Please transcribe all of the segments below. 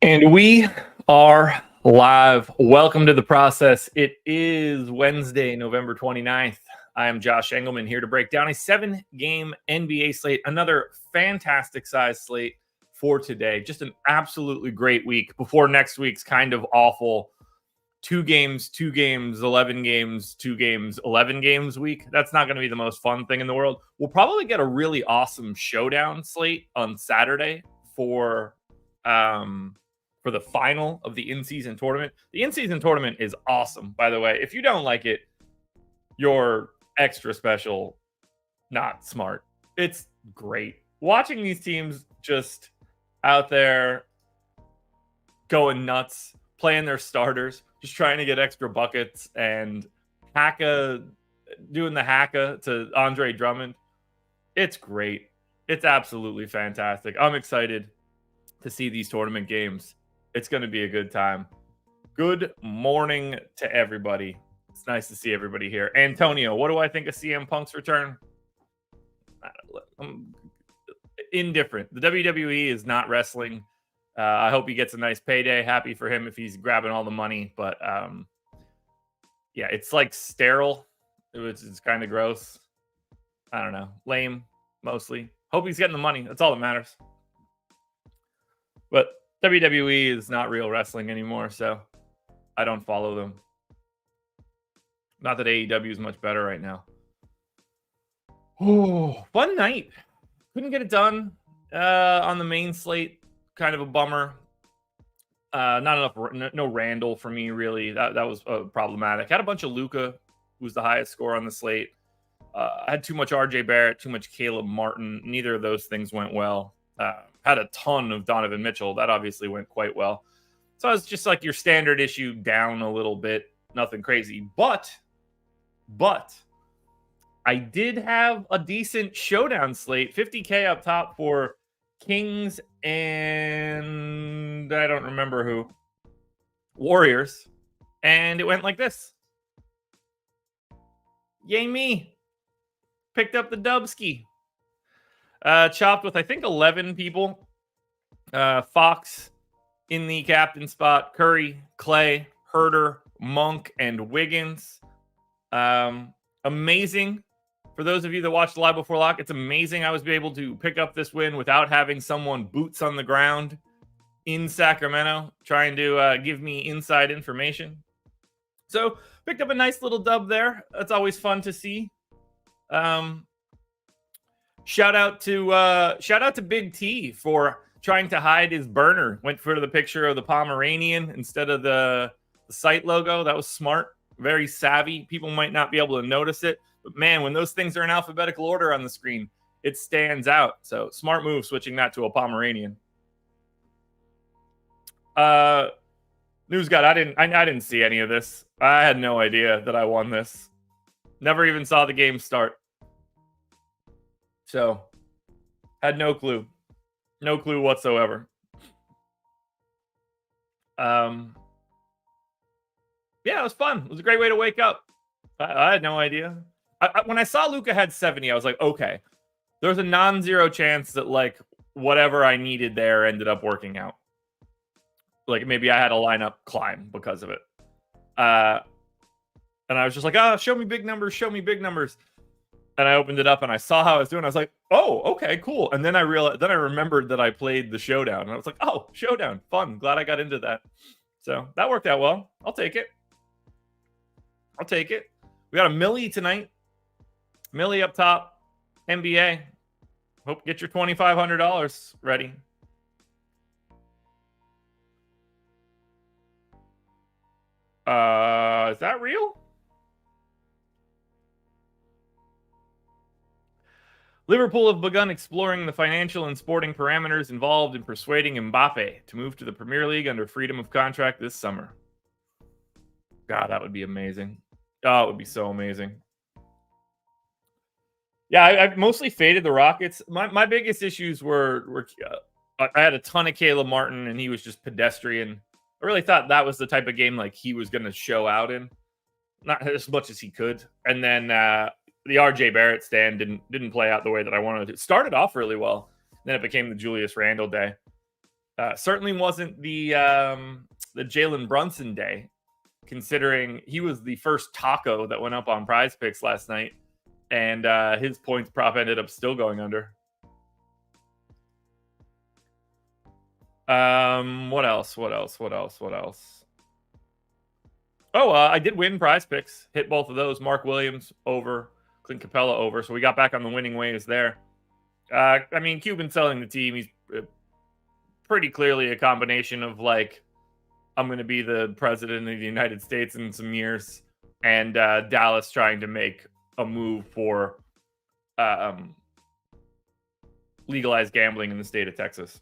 And we are live. Welcome to the process. It is Wednesday, November 29th. I am Josh Engleman here to break down a 7-game NBA slate. Another fantastic size slate for today. Just an absolutely great week before next week's kind of awful 2 games, 11 games, 2 games, 11 games week. That's not going to be the most fun thing in the world. We'll probably get a really awesome showdown slate on Saturday for the final of the in-season tournament. The in-season tournament is awesome, by the way. If you don't like it, you're extra special, not smart. It's great. Watching these teams just out there going nuts, playing their starters, just trying to get extra buckets, and doing the hacka to Andre Drummond. It's great. It's absolutely fantastic. I'm excited to see these tournament games. It's going to be a good time. Good morning to everybody. It's nice to see everybody here. Antonio, what do I think of CM Punk's return? I'm indifferent. The WWE is not wrestling. I hope he gets a nice payday. Happy for him if he's grabbing all the money. But yeah, it's like sterile. It's kind of gross. I don't know. Lame, mostly. Hope he's getting the money. That's all that matters. But WWE is not real wrestling anymore, so I don't follow them. Not that AEW is much better right now. Oh, fun night. Couldn't get it done on the main slate. Kind of a bummer. Not enough. No Randall for me, really. That was problematic. Had a bunch of Luka, who was the highest score on the slate. I had too much RJ Barrett, too much Caleb Martin. Neither of those things went well. Had a ton of Donovan Mitchell. That obviously went quite well. So it's just like your standard issue, down a little bit. Nothing crazy. But I did have a decent showdown slate. 50K up top for Kings and I don't remember who. Warriors. And it went like this. Yay me. Picked up the Dubski. Chopped with, I think, 11 people. Fox in the captain spot. Curry, Clay, Herter, Monk, and Wiggins. Amazing. For those of you that watched Live Before Lock, it's amazing I was able to pick up this win without having someone boots on the ground in Sacramento trying to give me inside information. So, picked up a nice little dub there. That's always fun to see. Shout out to Big T for trying to hide his burner. Went for the picture of the Pomeranian instead of the site logo. That was smart. Very savvy. People might not be able to notice it. But man, when those things are in alphabetical order on the screen, it stands out. So smart move switching that to a Pomeranian. News guy, I didn't see any of this. I had no idea that I won this. Never even saw the game start. So, had no clue. No clue whatsoever. Yeah, it was fun. It was a great way to wake up. I had no idea. When I saw Luka had 70, I was like, okay. There's a non-zero chance that, like, whatever I needed there ended up working out. Like, maybe I had a lineup climb because of it. And I was just like, show me big numbers, show me big numbers. And I opened it up and I saw how I was doing. I was like, oh, okay, cool. And then I remembered that I played the Showdown. And I was like, oh, Showdown, fun. Glad I got into that. So that worked out well. I'll take it. We got a Millie tonight. Millie up top. NBA. Hope get your $2,500 ready. Is that real? Liverpool have begun exploring the financial and sporting parameters involved in persuading Mbappe to move to the Premier League under freedom of contract this summer. God, that would be amazing. Oh, it would be so amazing. Yeah, I've mostly faded the Rockets. My biggest issues were I had a ton of Caleb Martin, and he was just pedestrian. I really thought that was the type of game like he was going to show out in, not as much as he could. And then the RJ Barrett stand didn't play out the way that I wanted it to. It started off really well. Then it became the Julius Randle day. Certainly wasn't the Jalen Brunson day, considering he was the first taco that went up on Prize Picks last night, and his points prop ended up still going under. What else? Oh, I did win Prize Picks. Hit both of those. Mark Williams over, Clint Capella over. So we got back on the winning ways there. I mean, Cuban selling the team. He's pretty clearly a combination of like, I'm going to be the president of the United States in some years, and Dallas trying to make a move for legalized gambling in the state of Texas.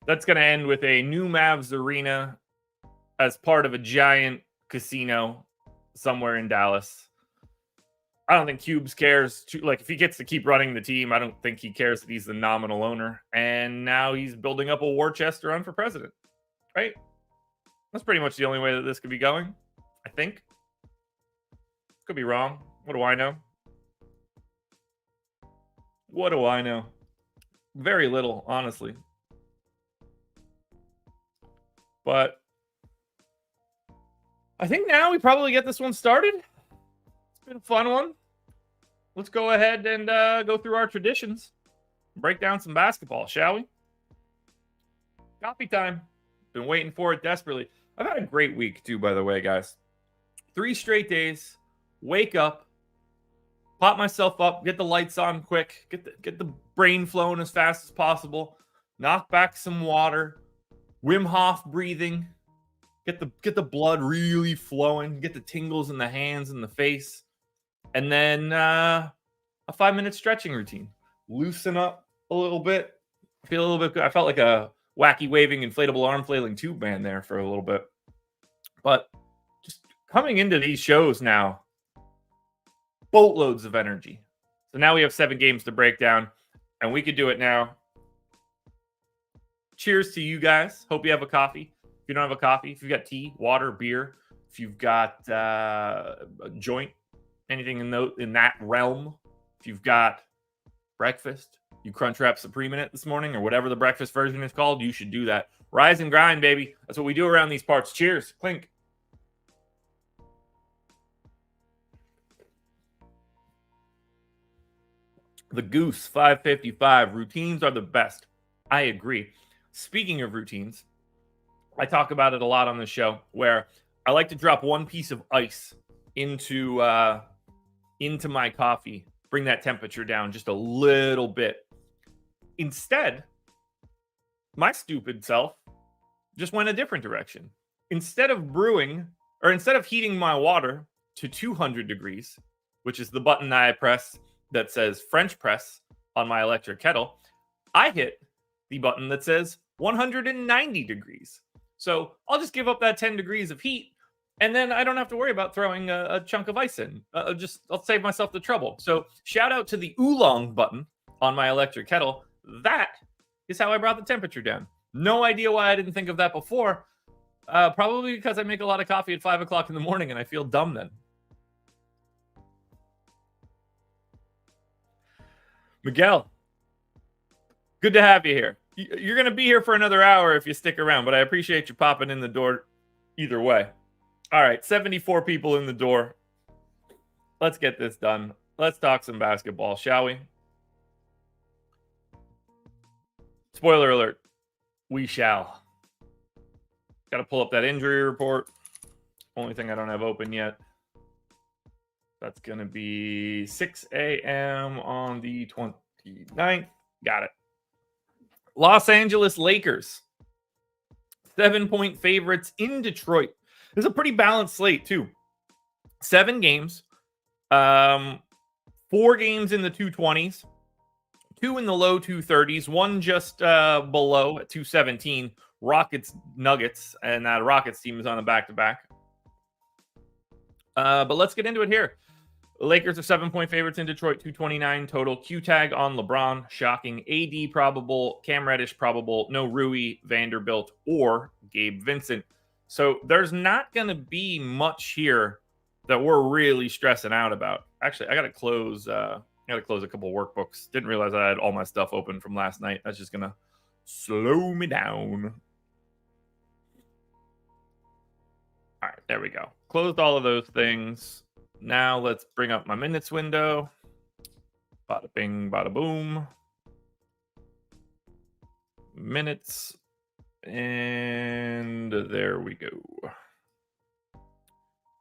That's going to end with a new Mavs arena as part of a giant casino somewhere in Dallas. I don't think Cubes cares. Like, if he gets to keep running the team, I don't think he cares that he's the nominal owner. And now he's building up a war chest to run for president, right? That's pretty much the only way that this could be going, I think. Could be wrong. What do I know? What do I know? Very little, honestly. But I think now we probably get this one started. It's been a fun one. Let's go ahead and go through our traditions. Break down some basketball, shall we? Coffee time. Been waiting for it desperately. I've had a great week, too, by the way, guys. 3 straight days. Wake up. Pop myself up. Get the lights on quick. Get the brain flowing as fast as possible. Knock back some water. Wim Hof breathing. Get the blood really flowing. Get the tingles in the hands and the face. And then a 5-minute stretching routine. Loosen up a little bit. Feel a little bit good. I felt like a wacky waving inflatable arm flailing tube man there for a little bit. But just coming into these shows now, boatloads of energy. So now we have 7 games to break down, and we could do it now. Cheers to you guys. Hope you have a coffee. If you don't have a coffee, if you've got tea, water, beer, if you've got a joint, anything in that realm, if you've got breakfast, you Crunchwrap Supreme in it this morning, or whatever the breakfast version is called, you should do that. Rise and grind, baby. That's what we do around these parts. Cheers. Clink. The Goose 555. Routines are the best. I agree. Speaking of routines, I talk about it a lot on the show, where I like to drop one piece of ice into my coffee, bring that temperature down just a little bit. Instead, my stupid self just went a different direction. Instead of heating my water to 200 degrees, which is the button I press that says French press on my electric kettle, I hit the button that says 190 degrees. So I'll just give up that 10 degrees of heat, and then I don't have to worry about throwing a chunk of ice in. I'll save myself the trouble. So shout out to the oolong button on my electric kettle. That is how I brought the temperature down. No idea why I didn't think of that before. Probably because I make a lot of coffee at 5 o'clock in the morning and I feel dumb then. Miguel, good to have you here. You're going to be here for another hour if you stick around, but I appreciate you popping in the door either way. All right, 74 people in the door. Let's get this done. Let's talk some basketball, shall we? Spoiler alert, we shall. Got to pull up that injury report. Only thing I don't have open yet. That's going to be 6 a.m. on the 29th. Got it. Los Angeles Lakers, 7-point favorites in Detroit. It's a pretty balanced slate, too. 7 games, 4 games in the 220s, 2 in the low 230s, 1 just below at 217. Rockets, Nuggets, and that Rockets team is on a back-to-back. But let's get into it here. The Lakers are 7-point favorites in Detroit, 229 total. Q-tag on LeBron, shocking. AD probable, Cam Reddish probable, no Rui, Vanderbilt, or Gabe Vincent. So there's not going to be much here that we're really stressing out about. Actually, I got to close a couple workbooks. Didn't realize I had all my stuff open from last night. That's just going to Slow me down. All right, there we go. Closed all of those things. Now let's bring up my minutes window. Bada bing, bada boom. Minutes. And there we go.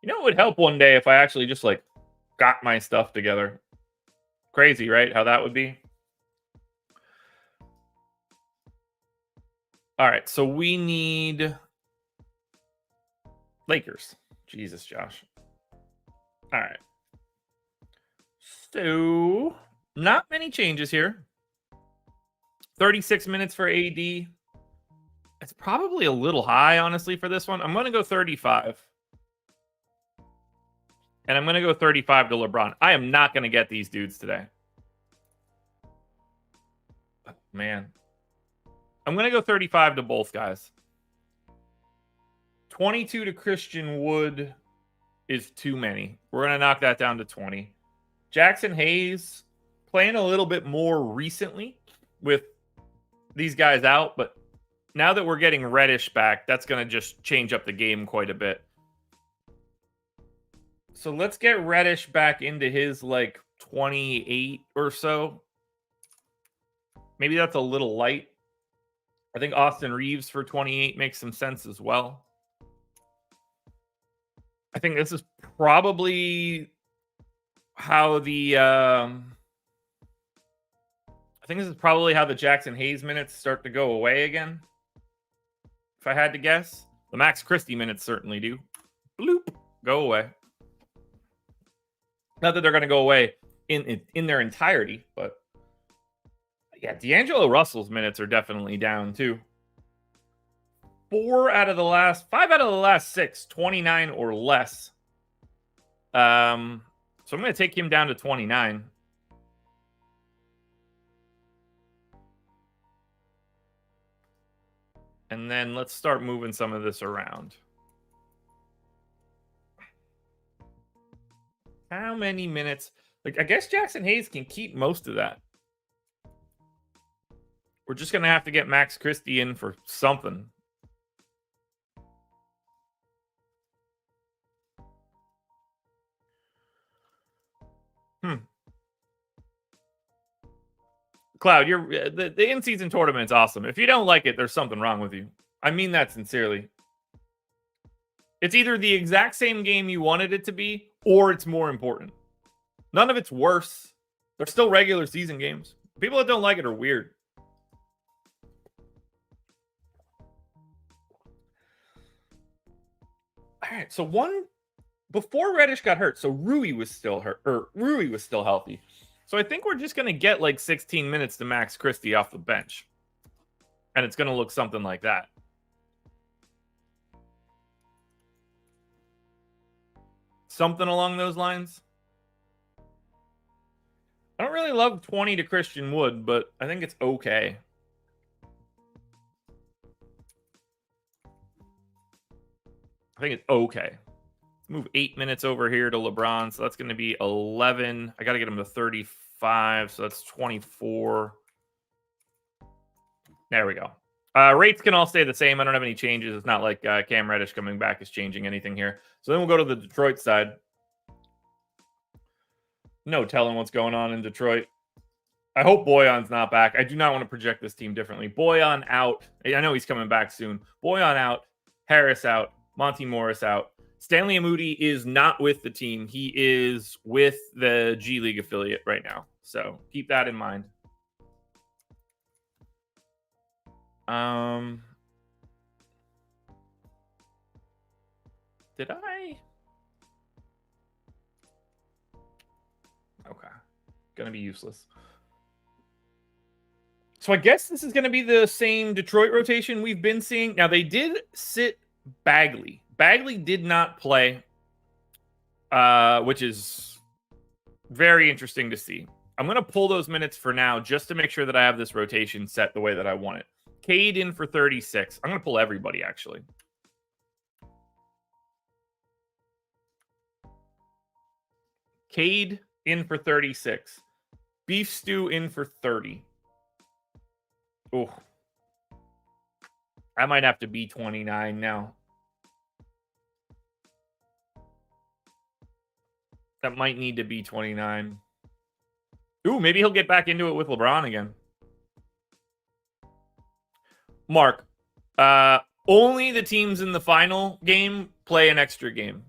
You know, it would help one day if I actually just like got my stuff together. Crazy, right? How that would be. All right, so we need Lakers. Jesus, Josh. All right. So, not many changes here. 36 minutes for AD. It's probably a little high, honestly, for this one. I'm going to go 35. And I'm going to go 35 to LeBron. I am not going to get these dudes today. Man. I'm going to go 35 to both guys. 22 to Christian Wood is too many. We're going to knock that down to 20. Jackson Hayes playing a little bit more recently with these guys out, but now that we're getting Reddish back, that's going to just change up the game quite a bit. So let's get Reddish back into his like 28 or so. Maybe that's a little light. I think Austin Reeves for 28 makes some sense as well. I think this is probably how the Jackson Hayes minutes start to go away again. If I had to guess, the Max Christie minutes certainly do. Bloop, go away. Not that they're going to go away in their entirety, but yeah, D'Angelo Russell's minutes are definitely down too. 5 out of the last 6, 29 or less. So I'm going to take him down to 29. And then let's start moving some of this around. How many minutes? Like, I guess Jackson Hayes can keep most of that. We're just going to have to get Max Christie in for something. Cloud, the in-season tournament's awesome. If you don't like it, there's something wrong with you. I mean that sincerely. It's either the exact same game you wanted it to be, or it's more important. None of it's worse. They're still regular season games. People that don't like it are weird. All right, so before Reddish got hurt, so Rui was still healthy. So I think we're just going to get like 16 minutes to Max Christie off the bench. And it's going to look something like that. Something along those lines. I don't really love 20 to Christian Wood, but I think it's okay. I think it's okay. Let's move 8 minutes over here to LeBron. So that's going to be 11. I got to get him to 35. So that's 24. There we go. Rates can all stay the same. I don't have any changes. It's not like Cam Reddish coming back is changing anything here. So then we'll go to the Detroit side. No telling what's going on in Detroit. I hope Boyan's not back. I do not want to project this team differently. Boyan out. I know he's coming back soon. Boyan out. Harris out. Monty Morris out. Stanley Amudi is not with the team. He is with the G League affiliate right now. So keep that in mind. Did I? Okay. Gonna be useless. So I guess this is going to be the same Detroit rotation we've been seeing. Now, they did sit Bagley. Bagley did not play, which is very interesting to see. I'm going to pull those minutes for now just to make sure that I have this rotation set the way that I want it. Cade in for 36. I'm going to pull everybody, actually. Cade in for 36. Beef Stew in for 30. Oh, I might have to be 29 now. That might need to be 29. Ooh, maybe he'll get back into it with LeBron again. Mark, only the teams in the final game play an extra game.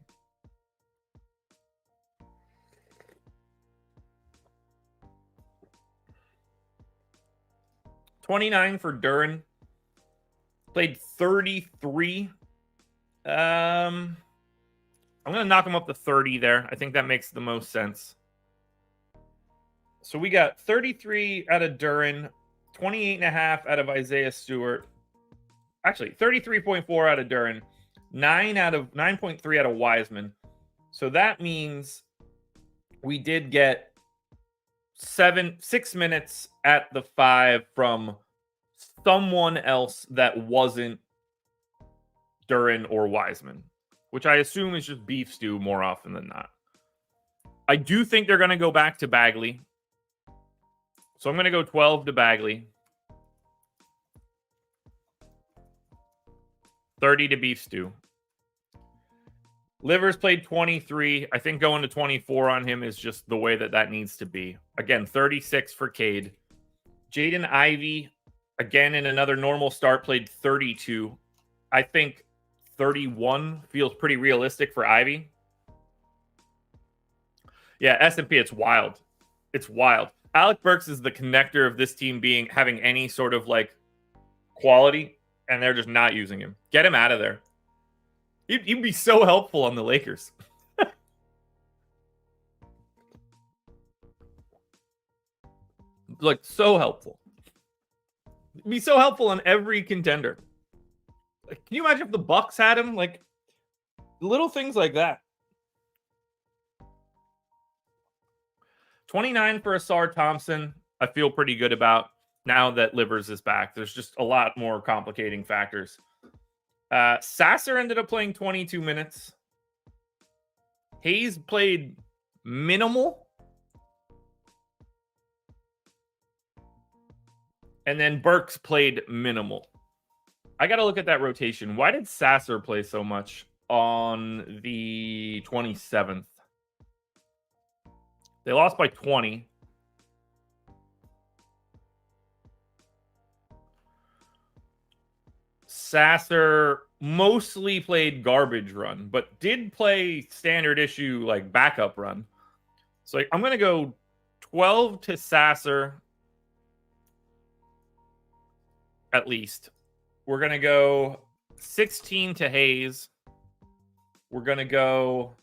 $29 for Duren. Played 33. I'm going to knock him up to 30 there. I think that makes the most sense. So we got 33 out of Duren, 28.5 out of Isaiah Stewart. Actually, 33.4 out of Duren, 9.3 out of Wiseman. So that means we did get 6 minutes at the 5 from someone else that wasn't Duren or Wiseman, which I assume is just beef stew more often than not. I do think they're going to go back to Bagley. So I'm going to go 12 to Bagley. 30 to beef stew. Livers played 23. I think going to 24 on him is just the way that needs to be. Again, 36 for Cade. Jaden Ivey, again, in another normal start, played 32. I think 31 feels pretty realistic for Ivey. Yeah, S&P, it's wild. It's wild. Alec Burks is the connector of this team having any sort of like quality, and they're just not using him. Get him out of there. He'd be so helpful on the Lakers. Like, so helpful. He'd be so helpful on every contender. Like, can you imagine if the Bucks had him? Like, little things like that. 29 for Asar Thompson. I feel pretty good about now that Livers is back. There's just a lot more complicating factors. Sasser ended up playing 22 minutes. Hayes played minimal. And then Burks played minimal. I got to look at that rotation. Why did Sasser play so much on the 27th? They lost by 20. Sasser mostly played garbage run, but did play standard issue like backup run. So I'm going to go 12 to Sasser at least. We're going to go 16 to Hayes. We're going to go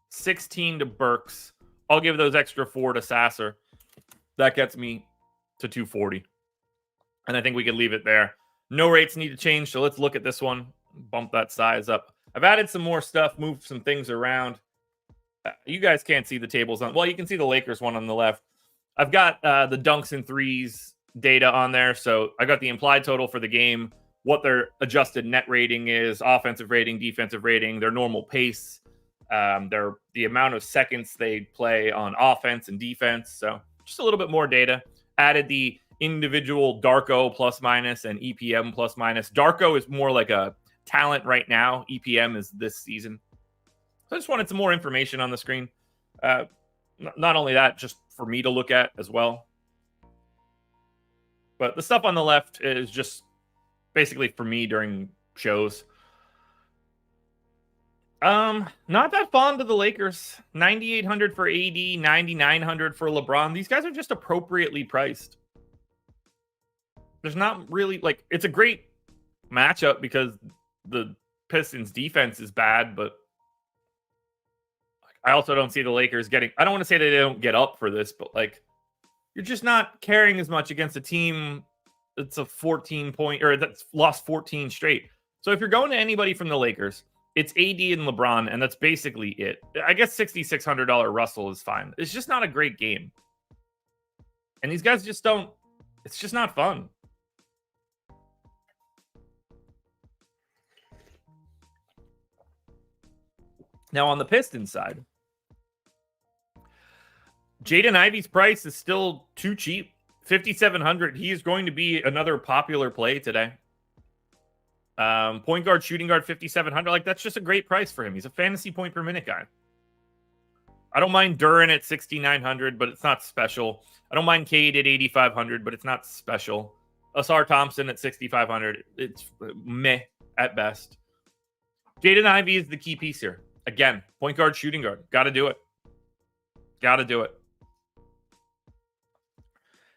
16 to Burks. I'll give those extra 4 to Sasser. That gets me to 240. And I think we can leave it there. No rates need to change, so let's look at this one. Bump that size up. I've added some more stuff, moved some things around. You guys can't see the tables on. Well, you can see the Lakers one on the left. I've got the dunks and threes data on there. So I got the implied total for the game, what their adjusted net rating is, offensive rating, defensive rating, their normal pace, the amount of seconds they play on offense and defense. So just a little bit more data. Added the individual Darko plus minus and EPM plus minus. Darko is more like a talent right now. EPM is this season. So I just wanted some more information on the screen. Not only that, just for me to look at as well. But the stuff on the left is just basically for me during shows. Not that fond of the Lakers. 9,800 for AD, 9,900 for LeBron. These guys are just appropriately priced. There's not really like, it's a great matchup because the Pistons defense is bad, but I also don't see the Lakers getting, I don't want to say that they don't get up for this, but like, you're just not caring as much against a team that's a 14 point or that's lost 14 straight. So if you're going to anybody from the Lakers, it's AD and LeBron, and that's basically it. I guess $6,600 Russell is fine. It's just not a great game. And these guys just don't, it's just not fun. Now on the Pistons side, Jaden Ivey's price is still too cheap. $5,700. He is going to be another popular play today. Point guard, shooting guard, 5,700. Like, that's just a great price for him. He's a fantasy point per minute guy. I don't mind Duran at 6,900, but it's not special. I don't mind Cade at 8,500, but it's not special. Asar Thompson at 6,500. It's meh at best. Jaden Ivey is the key piece here. Again, point guard, shooting guard. Got to do it. Got to do it.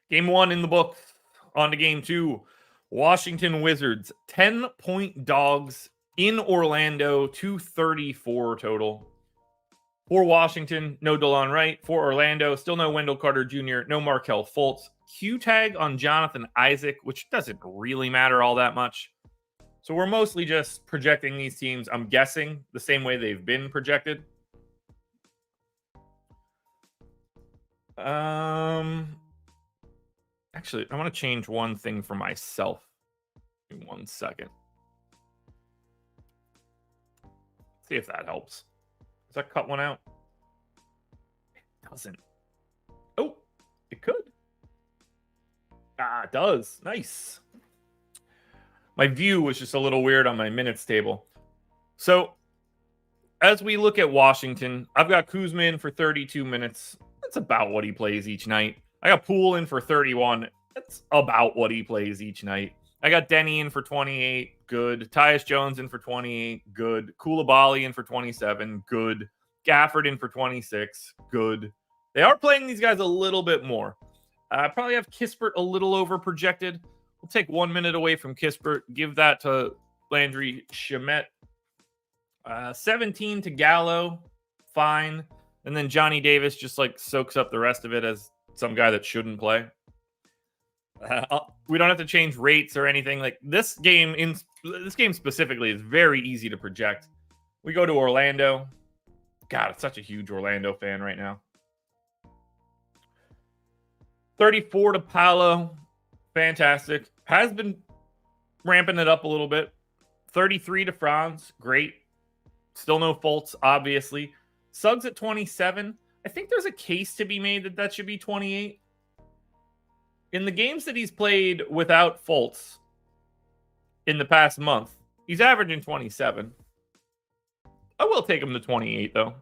Game 1 in the book. On to game 2. Washington Wizards, 10-point dogs in Orlando, 234 total. For Washington, no DeLon Wright. For Orlando, still no Wendell Carter Jr., no Markelle Fultz. Q tag on Jonathan Isaac, which doesn't really matter all that much. So we're mostly just projecting these teams, I'm guessing, the same way they've been projected. Actually, I want to change one thing for myself. In 1 second. See if that helps. Does that cut one out? It doesn't. Oh, it could. Ah, it does. Nice. My view was just a little weird on my minutes table. So, as we look at Washington, I've got Kuzma in for 32 minutes. That's about what he plays each night. I got Poole in for 31. That's about what he plays each night. I got Denny in for 28. Good. Tyus Jones in for 28. Good. Koulibaly in for 27. Good. Gafford in for 26. Good. They are playing these guys a little bit more. I probably have Kispert a little over projected. We'll take 1 minute away from Kispert. Give that to Landry Shamet. 17 to Gallo. Fine. And then Johnny Davis just like soaks up the rest of it as some guy that shouldn't play. We don't have to change rates or anything. Like this game specifically is very easy to project. We go to Orlando. God, it's such a huge Orlando fan right now. 34 to Paolo. Fantastic. Has been ramping it up a little bit. 33 to Franz. Great. Still no Fultz, obviously. Suggs at 27. I think there's a case to be made that should be 28. In the games that he's played without Fultz in the past month, he's averaging 27. I will take him to 28, though.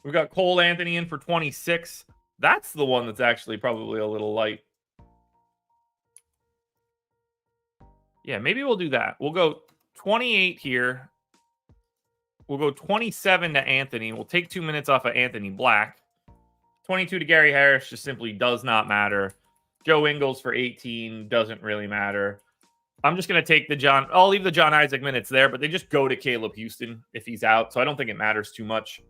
We've got Cole Anthony in for 26. That's the one that's actually probably a little light. Yeah, maybe we'll do that. We'll go 28 here. We'll go 27 to Anthony. We'll take 2 minutes off of Anthony Black. 22 to Gary Harris just simply does not matter. Joe Ingles for 18 doesn't really matter. I'm just going to take I'll leave the John Isaac minutes there, but they just go to Caleb Houston if he's out, so I don't think it matters too much.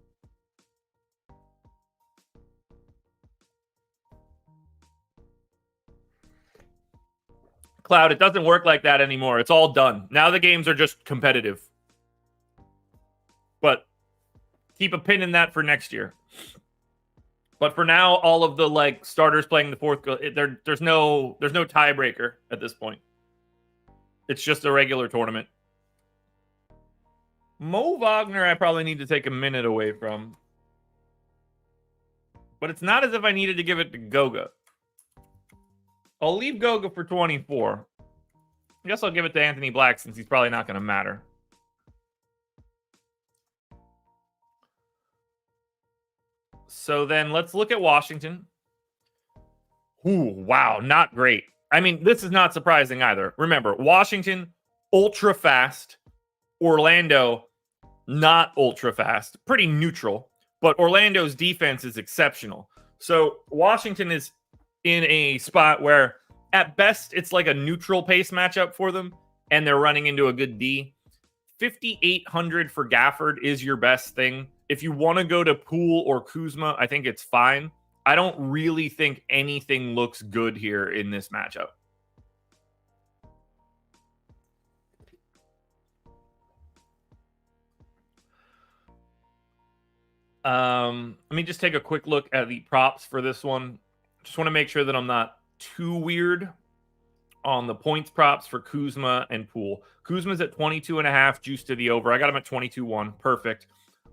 Cloud, it doesn't work like that anymore. It's all done. Now the games are just competitive. But keep a pin in that for next year. But for now, all of the starters playing the fourth, there's no tiebreaker at this point. It's just a regular tournament. Mo Wagner, I probably need to take a minute away from. But it's not as if I needed to give it to Goga. I'll leave Goga for 24. I guess I'll give it to Anthony Black since he's probably not going to matter. So then let's look at Washington. Ooh, wow, not great. I mean, this is not surprising either. Remember, Washington, ultra fast. Orlando, not ultra fast. Pretty neutral. But Orlando's defense is exceptional. So Washington is in a spot where, at best, it's like a neutral pace matchup for them, and they're running into a good D. 5,800 for Gafford is your best thing. If you want to go to Poole or Kuzma, I think it's fine. I don't really think anything looks good here in this matchup. Let me just take a quick look at the props for this one. Just want to make sure that I'm not too weird on the points props for Kuzma and Poole. Kuzma's at 22.5, juice to the over. I got him at 22-1. Perfect.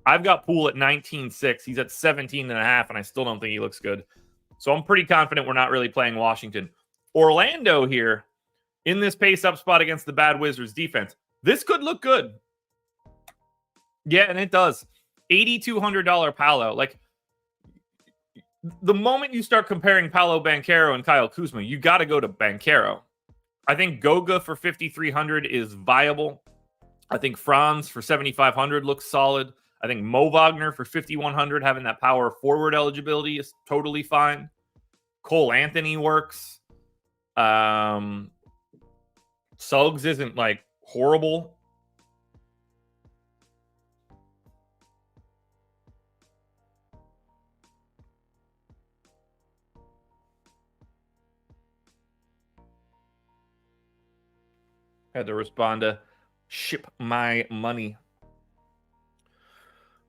I've got Poole at 19.6. He's at 17.5, and I still don't think he looks good. So I'm pretty confident we're not really playing Washington. Orlando here in this pace-up spot against the bad Wizards defense. This could look good. Yeah, and it does. $8,200 Paolo. Like, the moment you start comparing Paolo Banchero and Kyle Kuzma, you got to go to Banchero. I think Goga for 5,300 is viable. I think Franz for 7,500 looks solid. I think Mo Wagner for 5,100, having that power forward eligibility, is totally fine. Cole Anthony works. Suggs isn't like horrible. Had to respond to ship my money.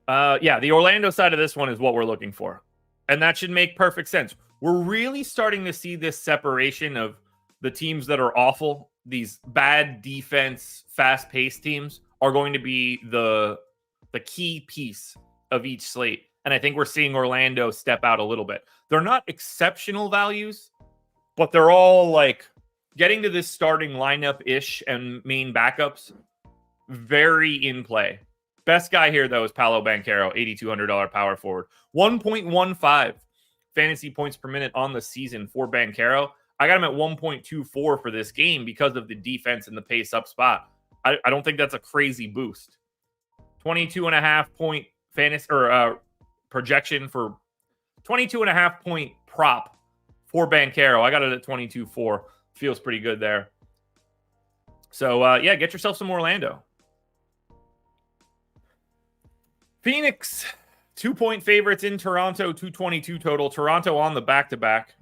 Yeah, the Orlando side of this one is what we're looking for. And that should make perfect sense. We're really starting to see this separation of the teams that are awful. These bad defense, fast-paced teams are going to be the key piece of each slate. And I think we're seeing Orlando step out a little bit. They're not exceptional values, but they're all like getting to this starting lineup-ish and main backups, very in play. Best guy here, though, is Paolo Banchero, $8,200 power forward. 1.15 fantasy points per minute on the season for Banchero. I got him at 1.24 for this game because of the defense and the pace-up spot. I don't think that's a crazy boost. 22.5 point fantasy or projection for 22.5 point prop for Banchero. I got it at 22.4. Feels pretty good there. So, yeah, get yourself some Orlando. Phoenix, 2-point favorites in Toronto, 222 total. Toronto on the back-to-back.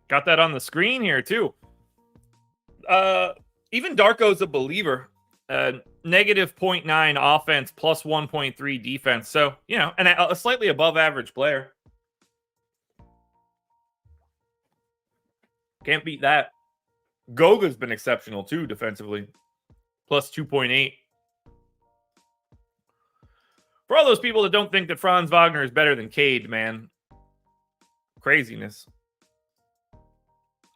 Got that on the screen here, too. Even Darko's a believer. Negative 0.9 offense, plus 1.3 defense. So, you know, and a slightly above average player. Can't beat that. Goga's been exceptional, too, defensively. Plus 2.8. For all those people that don't think that Franz Wagner is better than Cade, man. Craziness.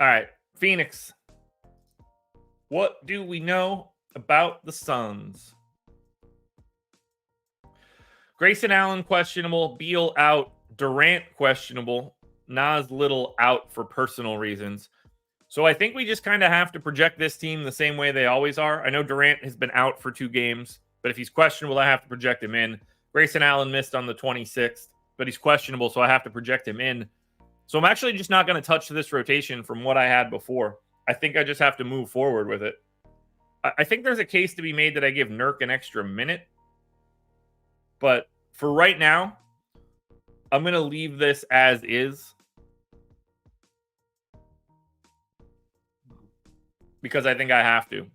All right, Phoenix. What do we know about the Suns? Grayson Allen questionable. Beal out. Durant questionable. Nas Little out for personal reasons. So I think we just kind of have to project this team the same way they always are. I know Durant has been out for 2 games, but if he's questionable, I have to project him in. Grayson Allen missed on the 26th, but he's questionable, so I have to project him in. So I'm actually just not going to touch this rotation from what I had before. I think I just have to move forward with it. I think there's a case to be made that I give Nurk an extra minute. But for right now, I'm going to leave this as is. Because I think I have to.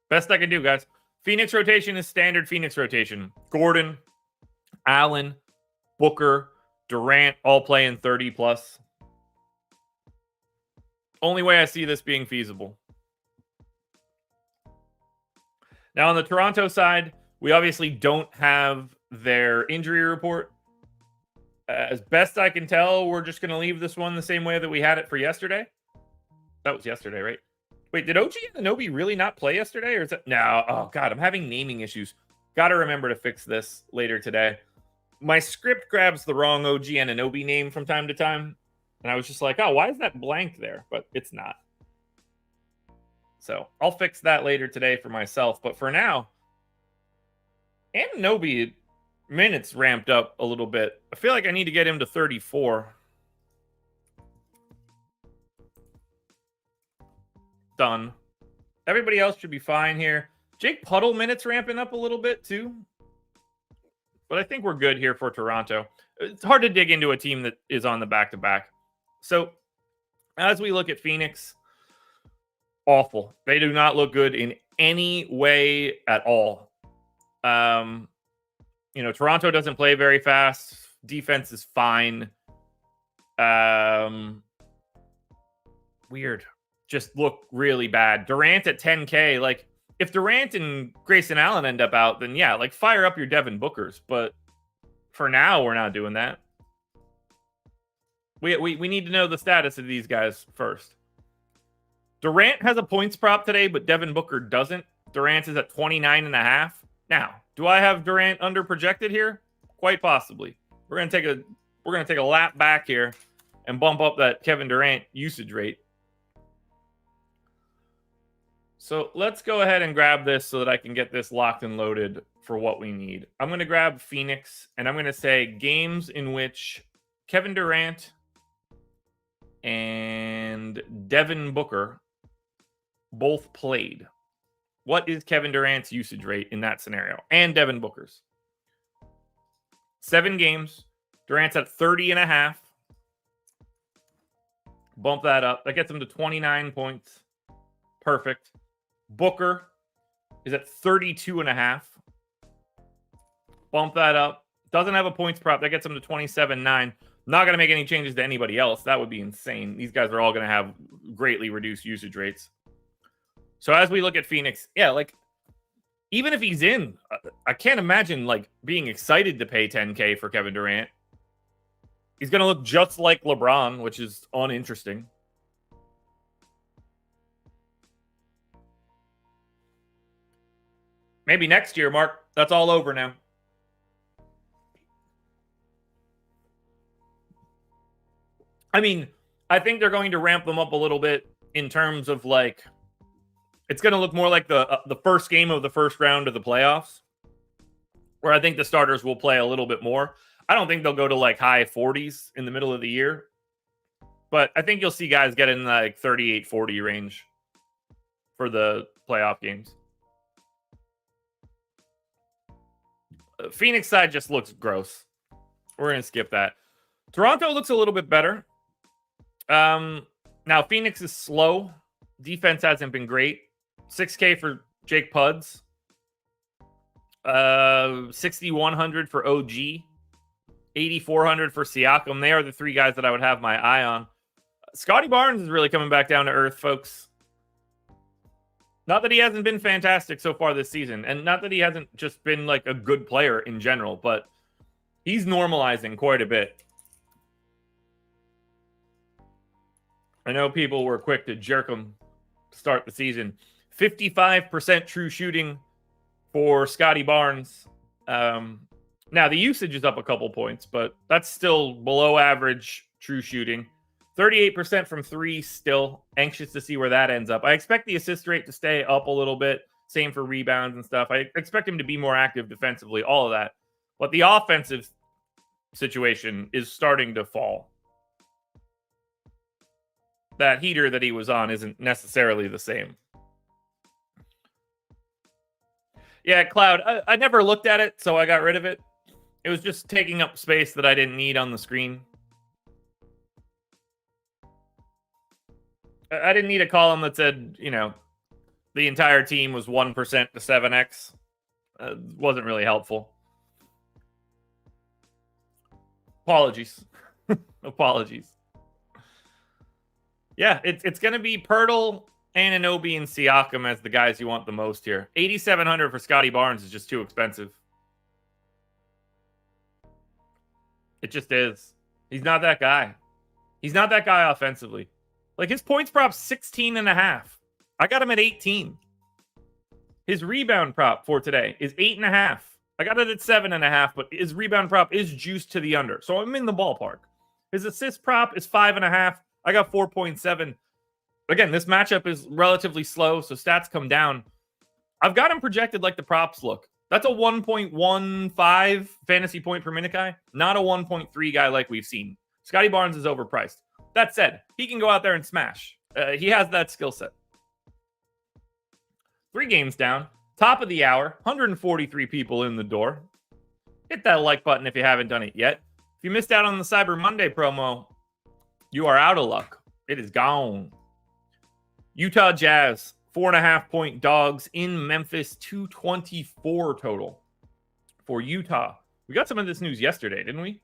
Best I can do, guys. Phoenix rotation is standard Phoenix rotation. Gordon, Allen, Booker, Durant, all playing 30 plus. Only way I see this being feasible. Now on the Toronto side, we obviously don't have their injury report. As best I can tell, we're just going to leave this one the same way that we had it for yesterday. That was yesterday, right? Wait, did OG Anunoby really not play yesterday? Or is that... No. Oh, God, I'm having naming issues. Got to remember to fix this later today. My script grabs the wrong OG Anunoby name from time to time. And I was just like, oh, why is that blank there? But it's not. So I'll fix that later today for myself. But for now, Anunoby... minutes ramped up a little bit. I feel like I need to get him to 34. Done. Everybody else should be fine here. Jake Puddle minutes ramping up a little bit too. But I think we're good here for Toronto. It's hard to dig into a team that is on the back-to-back. So as we look at Phoenix, awful. They do not look good in any way at all. You know, Toronto doesn't play very fast. Defense is fine. Weird. Just look really bad. Durant at 10K. Like, if Durant and Grayson Allen end up out, then yeah, like fire up your Devin Bookers. But For now, we're not doing that. We need to know the status of these guys first. Durant has a points prop today, but Devin Booker doesn't. Durant is at 29.5. Now, do I have Durant under projected here? Quite possibly. We're gonna take a lap back here and bump up that Kevin Durant usage rate. So let's go ahead and grab this so that I can get this locked and loaded for what we need. I'm going to grab Phoenix, and I'm going to say games in which Kevin Durant and Devin Booker both played. What is Kevin Durant's usage rate in that scenario? And Devin Booker's. 7 games. Durant's at 30.5. Bump that up. That gets him to 29 points. Perfect. Booker is at 32.5. Bump that up. Doesn't have a points prop. That gets him to 27.9. Not going to make any changes to anybody else. That would be insane. These guys are all going to have greatly reduced usage rates. So as we look at Phoenix, yeah, like, even if he's in, I can't imagine, like, being excited to pay $10K for Kevin Durant. He's going to look just like LeBron, which is uninteresting. Maybe next year, Mark. That's all over now. I mean, I think they're going to ramp them up a little bit in terms of, like, it's going to look more like the first game of the first round of the playoffs, where I think the starters will play a little bit more. I don't think they'll go to, like, high 40s in the middle of the year, but I think you'll see guys get in, like, 38-40 range for the playoff games. Phoenix side just looks gross. We're going to skip that. Toronto looks a little bit better. Now, Phoenix is slow. Defense hasn't been great. 6K for Jake Pudds. 6,100 for OG. 8,400 for Siakam. They are the 3 guys that I would have my eye on. Scotty Barnes is really coming back down to earth, folks. Not that he hasn't been fantastic so far this season, and not that he hasn't just been, like, a good player in general, but he's normalizing quite a bit. I know people were quick to jerk him to start the season. 55% true shooting for Scotty Barnes. Now, the usage is up a couple points, but that's still below average true shooting. 38% from 3 still. Anxious to see where that ends up. I expect the assist rate to stay up a little bit. Same for rebounds and stuff. I expect him to be more active defensively, all of that. But the offensive situation is starting to fall. That heater that he was on isn't necessarily the same. Yeah, Cloud, I never looked at it, so I got rid of it. It was just taking up space that I didn't need on the screen. I didn't need a column that said, you know, the entire team was 1% to 7x. Wasn't really helpful. Apologies. Apologies. Yeah, it's going to be Pirtle, Anunoby, and Siakam as the guys you want the most here. 8,700 for Scotty Barnes is just too expensive. It just is. He's not that guy. He's not that guy offensively. Like, his points prop 16.5. I got him at 18. His rebound prop for today is 8.5. I got it at 7.5, but his rebound prop is juiced to the under. So I'm in the ballpark. His assist prop is 5.5. I got 4.7. Again, this matchup is relatively slow, so stats come down. I've got him projected like the props look. That's a 1.15 fantasy point per minute guy, not a 1.3 guy like we've seen. Scotty Barnes is overpriced. That said, he can go out there and smash. He has that skill set. 3 games down. Top of the hour. 143 people in the door. Hit that like button if you haven't done it yet. If you missed out on the Cyber Monday promo, you are out of luck. It is gone. Utah Jazz, 4.5-point dogs in Memphis. 224 total for Utah. We got some of this news yesterday, didn't we?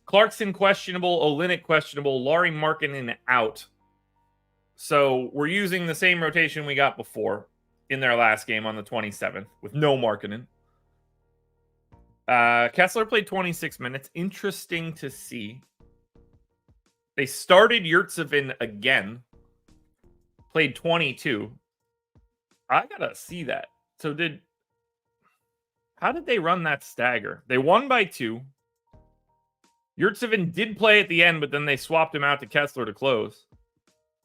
Clarkson questionable, Olynyk questionable, Lauri Markkanen out. So we're using the same rotation we got before in their last game on the 27th with no Markkanen. Kessler played 26 minutes. Interesting to see. They started Yurtsevin again. Played 22. I gotta see that. So how did they run that stagger? They won by 2. Yurtsevin did play at the end, but then they swapped him out to Kessler to close.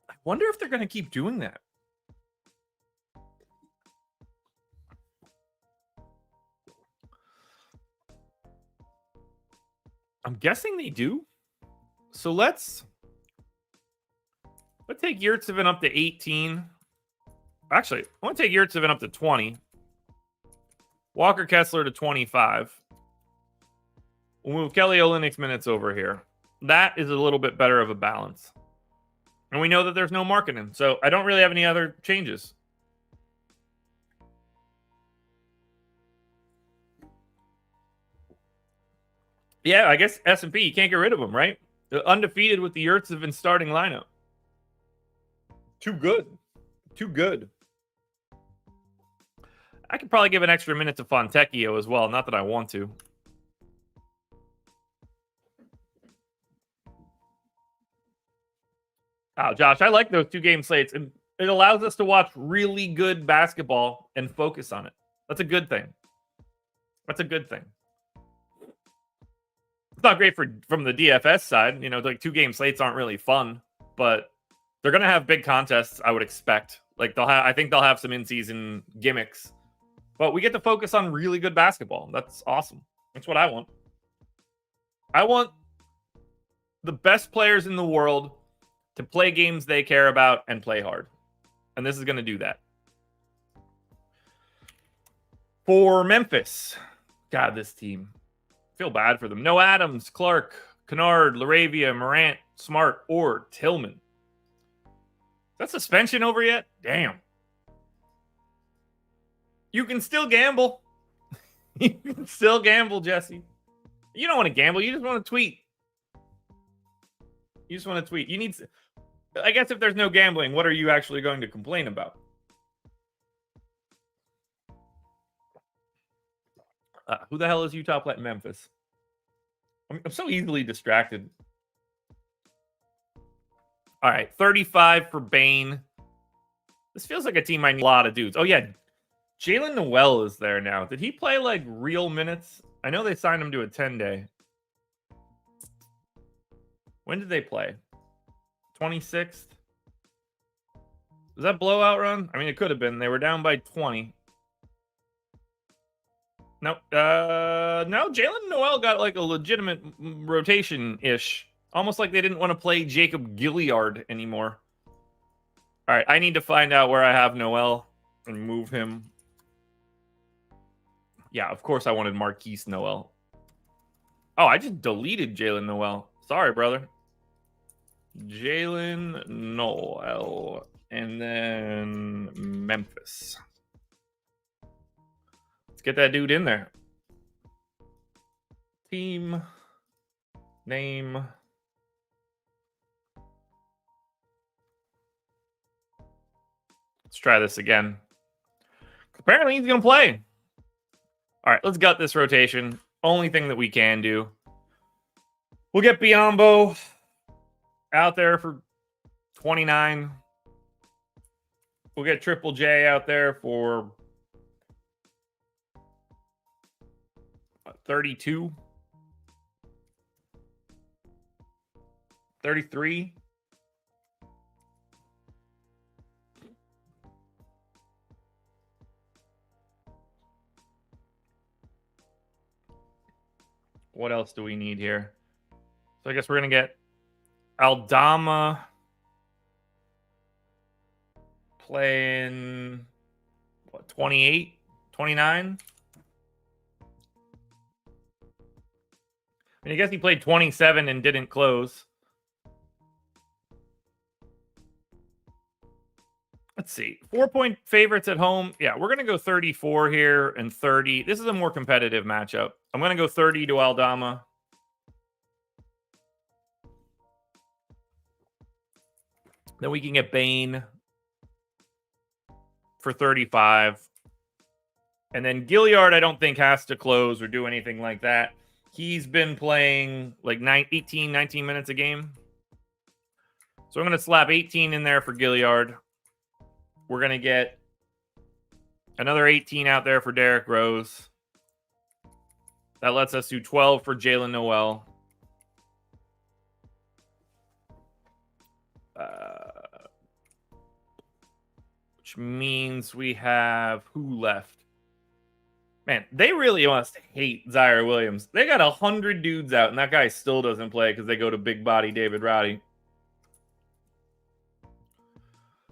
I wonder if they're going to keep doing that. I'm guessing they do. So let's take Yurtsevin up to 18. Actually, I want to take Yurtsevin up to 20. Walker Kessler to 25. We'll move Kelly Olynyk's minutes over here. That is a little bit better of a balance. And we know that there's no marketing, so I don't really have any other changes. Yeah, I guess S&P, you can't get rid of them, right? They're undefeated with the Yurtsevin starting lineup. Too good. Too good. I could probably give an extra minute to Fontecchio as well. Not that I want to. Oh, Josh, I like those 2-game slates. And it allows us to watch really good basketball and focus on it. That's a good thing. That's a good thing. It's not great from the DFS side. You know, like 2-game slates aren't really fun, but they're going to have big contests, I would expect. Like I think they'll have some in-season gimmicks. But we get to focus on really good basketball. That's awesome. That's what I want. I want the best players in the world to play games they care about and play hard. And this is going to do that. For Memphis. God, this team. I feel bad for them. No Adams, Clark, Kennard, Laravia, Morant, Smart, or Tillman. Is that suspension over yet? Damn. You can still gamble. You can still gamble, Jesse. You don't want to gamble. You just want to tweet. You just want to tweet. You need... I guess if there's no gambling, what are you actually going to complain about? Who the hell is Utah playing Memphis? I'm so easily distracted. All right, 35 for Bane. This feels like a team I need a lot of dudes. Oh, yeah. Jalen Noel is there now. Did he play, like, real minutes? I know they signed him to a 10-day. When did they play? 26th? Was that blowout run? I mean, it could have been. They were down by 20. No, Jalen Noel got like a legitimate rotation-ish. Almost like they didn't want to play Jacob Gilliard anymore. All right, I need to find out where I have Noel and move him. Yeah, of course I wanted Marquise Noel. Oh, I just deleted Jalen Noel. Sorry, brother. Jalen Noel. And then Memphis. Let's get that dude in there. Team name. Let's try this again. Apparently he's going to play. All right, let's gut this rotation. Only thing that we can do. We'll get Biyombo out there for 29. We'll get Triple J out there for 32. 33. What else do we need here? So I guess we're going to get Aldama playing, what, 28, 29? I guess he played 27 and didn't close. Let's see. 4-point favorites at home. Yeah, we're going to go 34 here and 30. This is a more competitive matchup. I'm going to go 30 to Aldama. Then we can get Bane for 35. And then Gilliard, I don't think has to close or do anything like that. He's been playing like 18, 19 minutes a game. So I'm going to slap 18 in there for Gilliard. We're going to get another 18 out there for Derrick Rose. That lets us do 12 for Jalen Noel. Which means we have who left? Man, they really must hate Zaire Williams. They got 100 dudes out, and that guy still doesn't play because they go to big body David Roddy.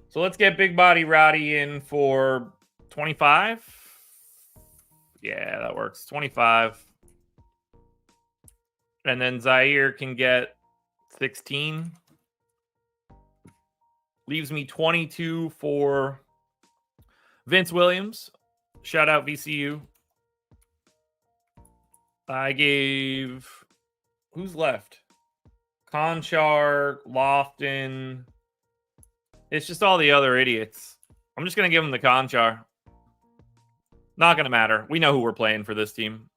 So let's get big body Roddy in for 25. Yeah, that works. 25. And then Zaire can get 16. Leaves me 22 for Vince Williams. Shout out VCU. I gave... Who's left? Conchar, Lofton. It's just all the other idiots. I'm just going to give them the Conchar. Not going to matter. We know who we're playing for this team.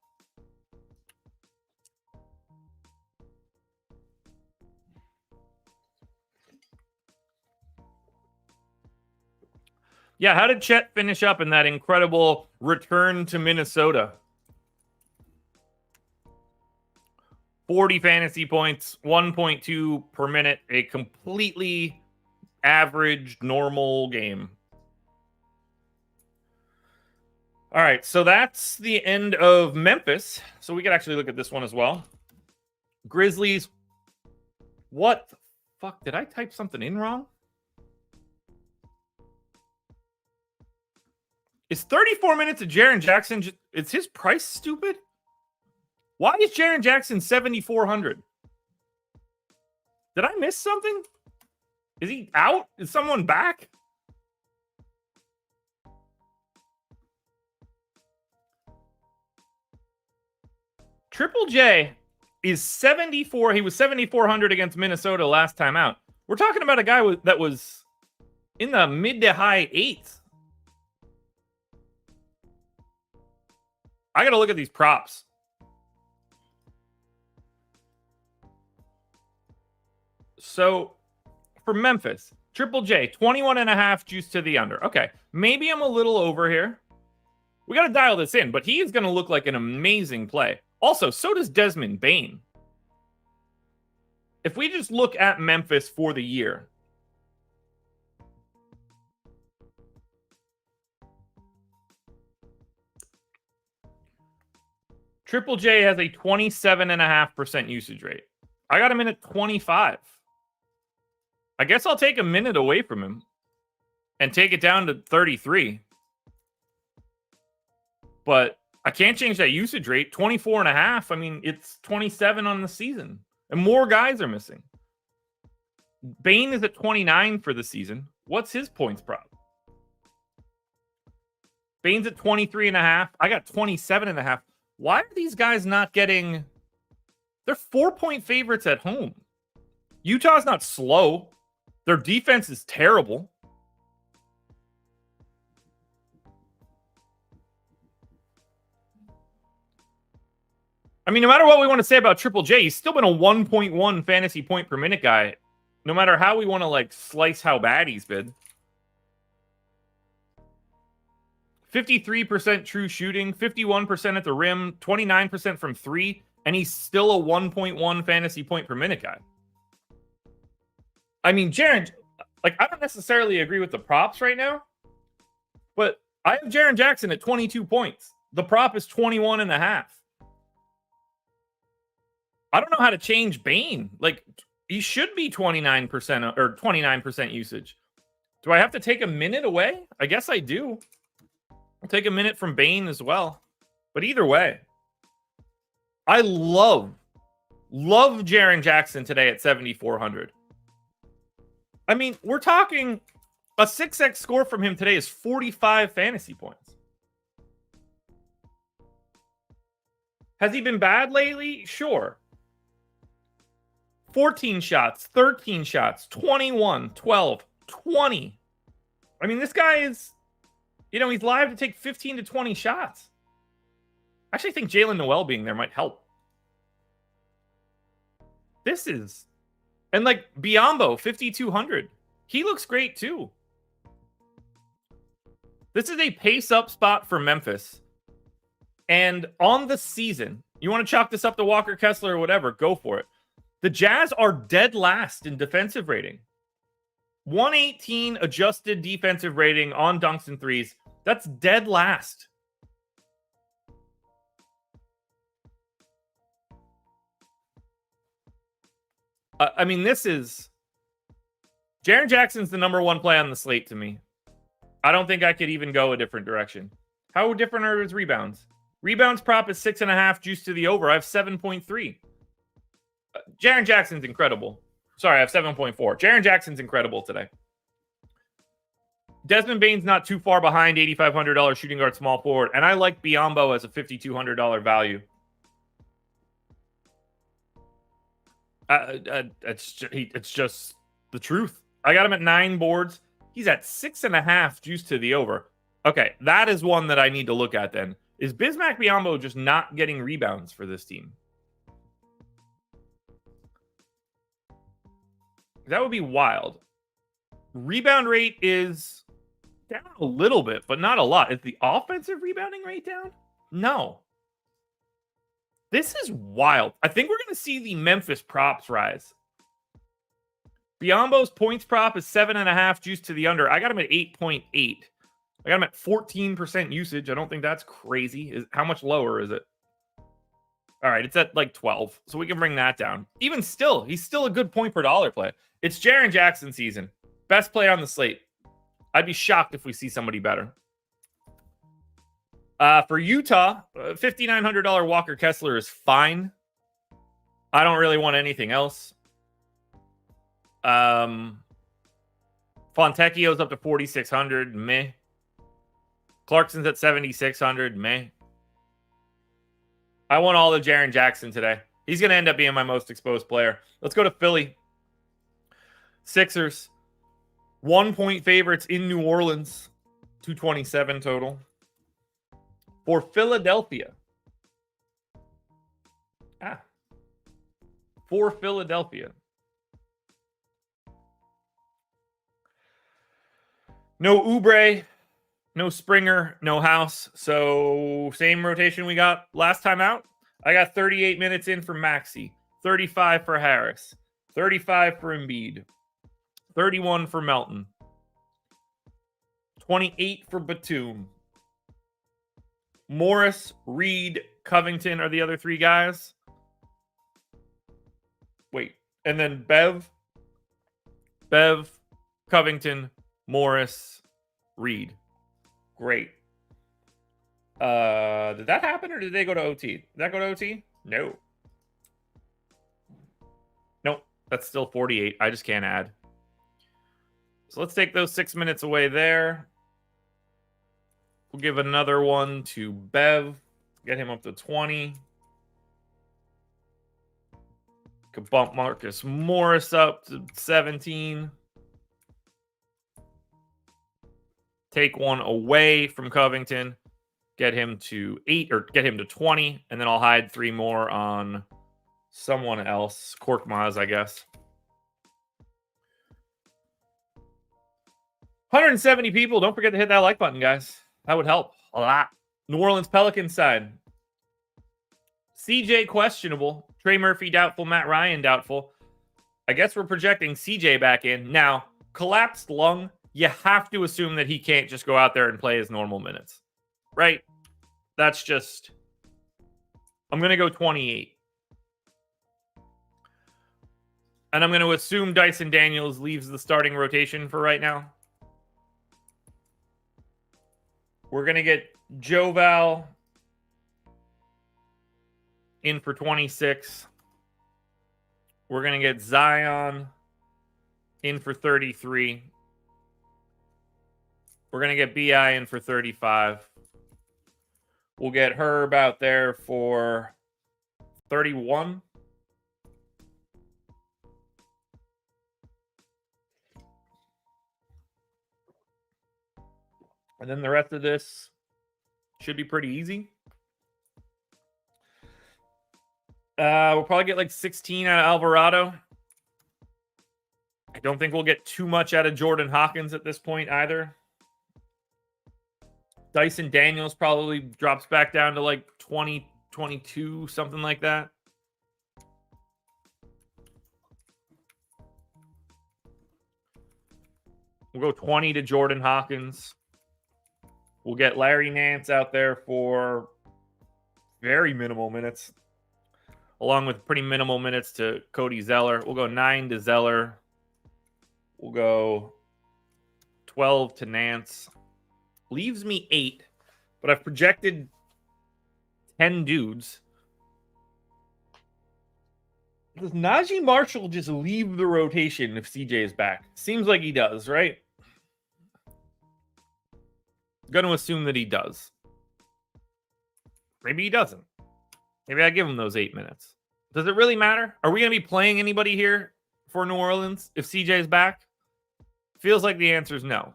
Yeah, how did Chet finish up in that incredible return to Minnesota? 40 fantasy points, 1.2 per minute, a completely average, normal game. All right, so that's the end of Memphis. So we could actually look at this one as well. Grizzlies. What the fuck? Did I type something in wrong? Is 34 minutes of Jaren Jackson, is his price stupid? Why is Jaren Jackson 7,400? Did I miss something? Is he out? Is someone back? Triple J is 74. He was 7,400 against Minnesota last time out. We're talking about a guy that was in the mid to high eights. I got to look at these props. So for Memphis, Triple J, 21.5 juice to the under. Okay, maybe I'm a little over here. We got to dial this in, but he is going to look like an amazing play. Also, so does Desmond Bane. If we just look at Memphis for the year, Triple J has a 27.5% usage rate. I got him in at 25. I guess I'll take a minute away from him and take it down to 33. But I can't change that usage rate. 24.5. I mean, it's 27 on the season. And more guys are missing. Bane is at 29 for the season. What's his points prop? Bane's at 23.5. I got 27.5. Why are these guys not getting... They're 4-point favorites at home. Utah's not slow. Their defense is terrible. I mean, no matter what we want to say about Triple J, he's still been a 1.1 fantasy point per minute guy. No matter how we want to like slice how bad he's been. 53% true shooting, 51% at the rim, 29% from three, and he's still a 1.1 fantasy point per minute guy. I mean, Jaren, like, I don't necessarily agree with the props right now, but I have Jaren Jackson at 22 points. The prop is 21.5. I don't know how to change Bane. Like, he should be 29% or 29% usage. Do I have to take a minute away? I guess I do. I'll take a minute from Bane as well. But either way, I love Jaren Jackson today at 7,400. I mean, we're talking a 6x score from him today is 45 fantasy points. Has he been bad lately? Sure. 14 shots, 13 shots, 21, 12, 20. I mean, this guy is He's live to take 15 to 20 shots. I actually think Jalen Noel being there might help. And like Biyombo, 5,200. He looks great too. This is a pace up spot for Memphis. And on the season, you want to chalk this up to Walker Kessler or whatever, go for it. The Jazz are dead last in defensive rating. 118 adjusted defensive rating on dunks and threes. That's dead last. I mean, this is... Jaren Jackson's the number one play on the slate to me. I don't think I could even go a different direction. How different are his rebounds? Rebounds prop is 6.5, juice to the over. I have 7.3. Jaren Jackson's incredible. Sorry, I have 7.4. Jaren Jackson's incredible today. Desmond Bane's not too far behind, $8,500 shooting guard small forward. And I like Biyombo as a $5,200 value. It's just the truth. I got him at 9 boards. He's at 6.5 juice to the over. Okay, that is one that I need to look at then. Is Bismack Biyombo just not getting rebounds for this team? That would be wild. Rebound rate is down a little bit, but not a lot. Is the offensive rebounding rate down? No. This is wild. I think we're going to see the Memphis props rise. Biyombo's points prop is 7.5 juice to the under. I got him at 8.8. I got him at 14% usage. I don't think that's crazy. How much lower is it? All right, it's at like 12, so we can bring that down. Even still, he's still a good point per dollar play. It's Jaren Jackson season. Best play on the slate. I'd be shocked if we see somebody better. For Utah, $5,900 Walker Kessler is fine. I don't really want anything else. Fontecchio's up to 4,600. Meh. Clarkson's at 7,600. Meh. I want all the Jaren Jackson today. He's going to end up being my most exposed player. Let's go to Philly. Sixers. 1-point favorites in New Orleans. 227 total. For Philadelphia. For Philadelphia. No Oubre, no Springer, no House. So same rotation we got last time out. I got 38 minutes in for Maxey, 35 for Harris, 35 for Embiid, 31 for Melton, 28 for Batum. Morris, Reed, Covington are the other three guys. Wait, and then Bev, Covington, Morris, Reed. Great. Did that happen or did they go to OT? Did that go to OT? No. Nope. That's still 48. I just can't add. So let's take those 6 minutes away there. We'll give another one to Bev. Get him up to 20. Could bump Marcus Morris up to 17. Take one away from Covington. Get him to 8 or get him to 20. And then I'll hide 3 more on someone else. Korkmaz, I guess. 170 people. Don't forget to hit that like button, guys. That would help a lot. New Orleans Pelicans side. CJ questionable. Trey Murphy doubtful. Matt Ryan doubtful. I guess we're projecting CJ back in. Now, collapsed lung. You have to assume that he can't just go out there and play his normal minutes. Right? That's just... I'm going to go 28. And I'm going to assume Dyson Daniels leaves the starting rotation for right now. We're going to get Joval in for 26. We're going to get Zion in for 33. We're going to get BI in for 35. We'll get Herb out there for 31. And then the rest of this should be pretty easy. We'll probably get like 16 out of Alvarado. I don't think we'll get too much out of Jordan Hawkins at this point either. Dyson Daniels probably drops back down to like 20, 22, something like that. We'll go 20 to Jordan Hawkins. We'll get Larry Nance out there for very minimal minutes, along with pretty minimal minutes to Cody Zeller. We'll go 9 to Zeller. We'll go 12 to Nance. Leaves me 8, but I've projected 10 dudes. Does Najee Marshall just leave the rotation if CJ is back? Seems like he does, right? Going to assume that he does. Maybe he doesn't. Maybe I give him those 8 minutes. Does it really matter? Are we going to be playing anybody here for New Orleans if CJ is back? Feels like the answer is no.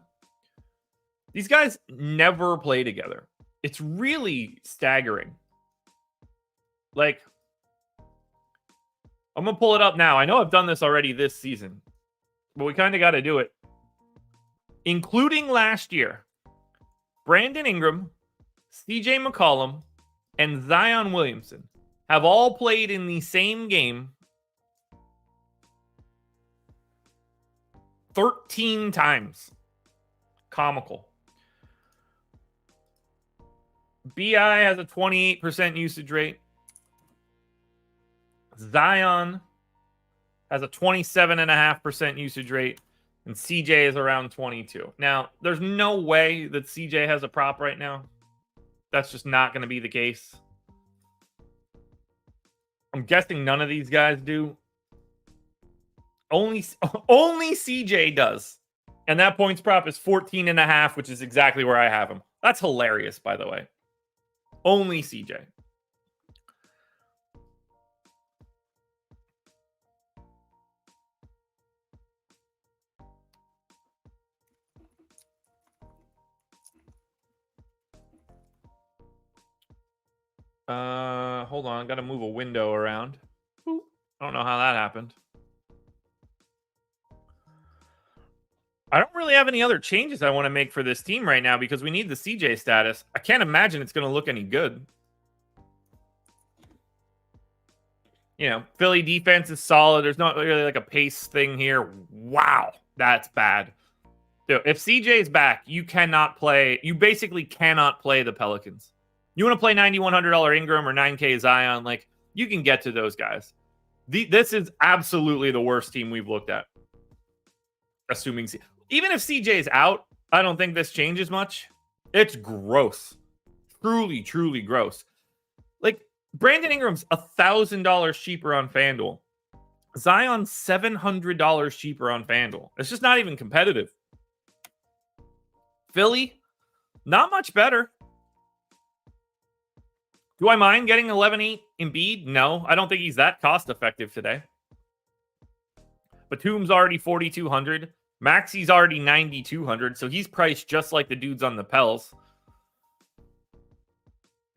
These guys never play together. It's really staggering. Like, I'm going to pull it up now. I know I've done this already this season, but we kind of got to do it. Including last year, Brandon Ingram, CJ McCollum, and Zion Williamson have all played in the same game 13 times. Comical. BI has a 28% usage rate. Zion has a 27.5% usage rate. And CJ is around 22. Now, there's no way that CJ has a prop right now. That's just not going to be the case. I'm guessing none of these guys do. Only CJ does. And that points prop is 14.5, which is exactly where I have him. That's hilarious, by the way. Only CJ. Hold on. I got to move a window around. I don't know how that happened. I don't really have any other changes I want to make for this team right now because we need the CJ status. I can't imagine it's going to look any good. You know, Philly defense is solid. There's not really like a pace thing here. Wow, that's bad. Dude, if CJ is back, you cannot play. You basically cannot play the Pelicans. You want to play $9,100 Ingram or 9K Zion, like, you can get to those guys. This is absolutely the worst team we've looked at. Assuming even if CJ is out, I don't think this changes much. It's gross. Truly, truly gross. Like, Brandon Ingram's $1,000 cheaper on FanDuel. Zion's $700 cheaper on FanDuel. It's just not even competitive. Philly, not much better. Do I mind getting 11-8 Embiid? No, I don't think he's that cost-effective today. Batum's already 4,200. Maxi's already 9,200, so he's priced just like the dudes on the Pels.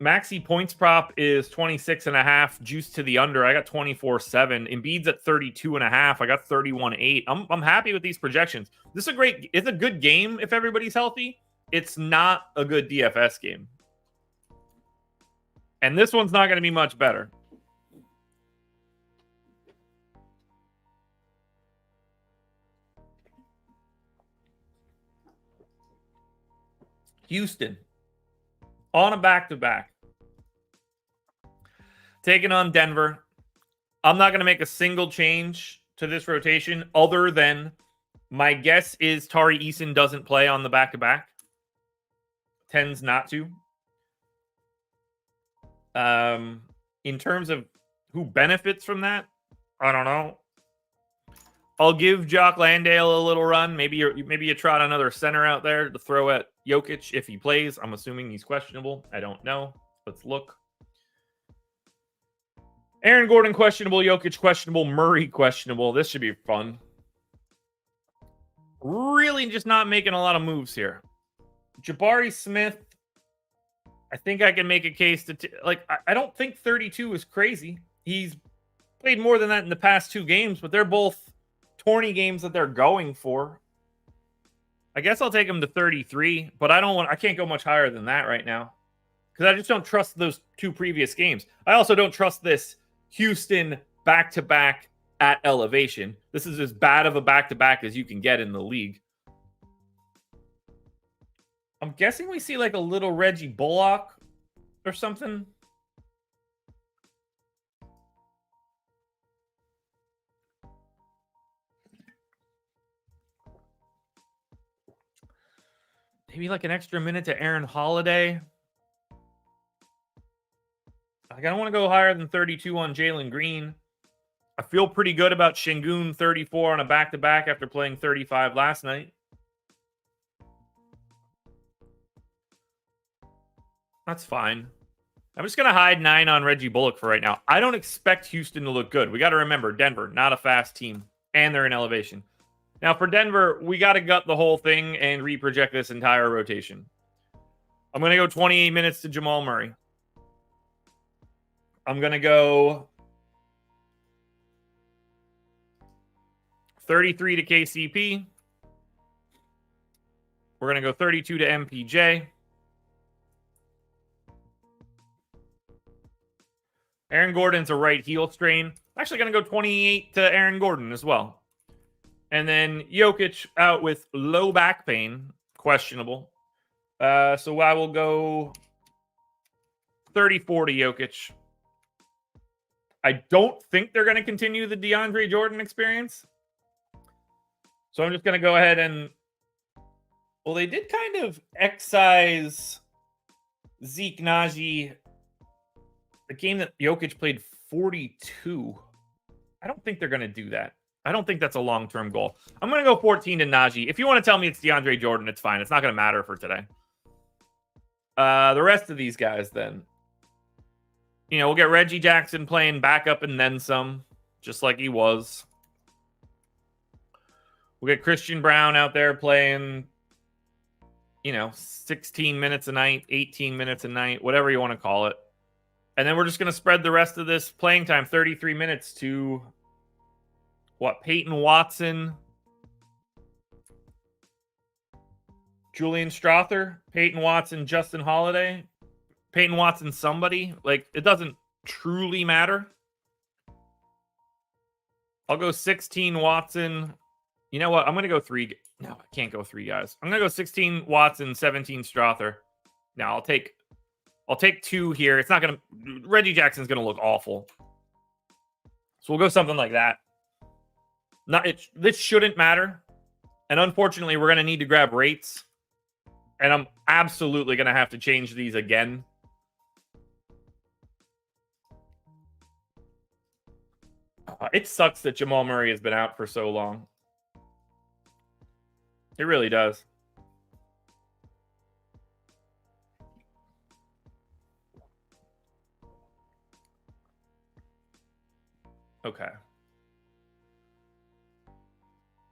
Maxi points prop is 26.5, juice to the under. I got 24.7. Embiid's at 32.5. I got 31.8. I'm happy with these projections. This is it's a good game if everybody's healthy. It's not a good DFS game. And this one's not going to be much better. Houston on a back-to-back. Taking on Denver. I'm not going to make a single change to this rotation other than my guess is Tari Eason doesn't play on the back-to-back. Tends not to. In terms of who benefits from that, I don't know. I'll give Jock Landale a little run. Maybe you trot another center out there to throw at Jokic if he plays. I'm assuming he's questionable. I don't know. Let's look. Aaron Gordon questionable, Jokic questionable, Murray questionable. This should be fun. Really just not making a lot of moves here. Jabari Smith, I think I can make a case to I don't think 32 is crazy. He's played more than that in the past 2 games, but they're both tourney games that they're going for. I guess I'll take him to 33, but I can't go much higher than that right now because I just don't trust those 2 previous games. I also don't trust this Houston back-to-back at elevation. This is as bad of a back-to-back as you can get in the league. I'm guessing we see like a little Reggie Bullock or something. Maybe like an extra minute to Aaron Holiday. I don't want to go higher than 32 on Jalen Green. I feel pretty good about Şengün 34 on a back-to-back after playing 35 last night. That's fine. I'm just going to hide 9 on Reggie Bullock for right now. I don't expect Houston to look good. We got to remember, Denver, not a fast team, and they're in elevation. Now, for Denver, we got to gut the whole thing and reproject this entire rotation. I'm going to go 28 minutes to Jamal Murray. I'm going to go 33 to KCP. We're going to go 32 to MPJ. Aaron Gordon's a right heel strain. I'm actually going to go 28 to Aaron Gordon as well. And then Jokic out with low back pain, questionable. So I will go 34 to Jokic. I don't think they're going to continue the DeAndre Jordan experience. So I'm just going to go ahead and... Well, they did kind of excise Zeke Naji. The game that Jokic played 42. I don't think they're going to do that. I don't think that's a long-term goal. I'm going to go 14 to Naji. If you want to tell me it's DeAndre Jordan, it's fine. It's not going to matter for today. The rest of these guys then. You know, we'll get Reggie Jackson playing backup and then some, just like he was. We'll get Christian Brown out there playing, 16 minutes a night, 18 minutes a night, whatever you want to call it. And then we're just going to spread the rest of this playing time, 33 minutes, to, Peyton Watson, Julian Strawther, Peyton Watson, Justin Holiday, Peyton Watson, somebody. It doesn't truly matter. I'll go 16 Watson. You know what? I'm going to go 3. No, I can't go 3 guys. I'm going to go 16 Watson, 17 Strawther. Now, I'll take 2 here. It's not going to... Reggie Jackson's going to look awful. So we'll go something like that. This shouldn't matter. And unfortunately, we're going to need to grab rates. And I'm absolutely going to have to change these again. It sucks that Jamal Murray has been out for so long. It really does. Okay.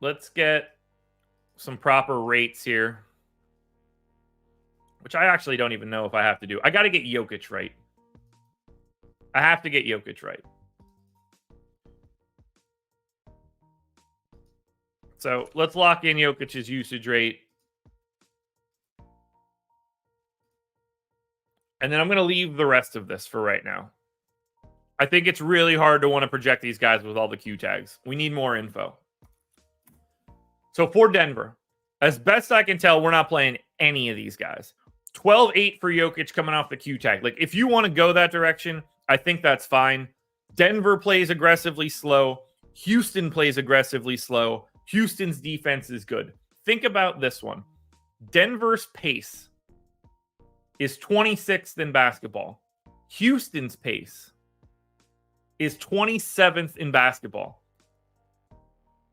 Let's get some proper rates here. Which I actually don't even know if I have to do. I got to get Jokic right. I have to get Jokic right. So let's lock in Jokic's usage rate. And then I'm going to leave the rest of this for right now. I think it's really hard to want to project these guys with all the Q tags. We need more info. So for Denver, as best I can tell, we're not playing any of these guys. 12-8 for Jokic coming off the Q tag. If you want to go that direction, I think that's fine. Denver plays aggressively slow. Houston plays aggressively slow. Houston's defense is good. Think about this one. Denver's pace is 26th in basketball. Houston's pace is 27th in basketball.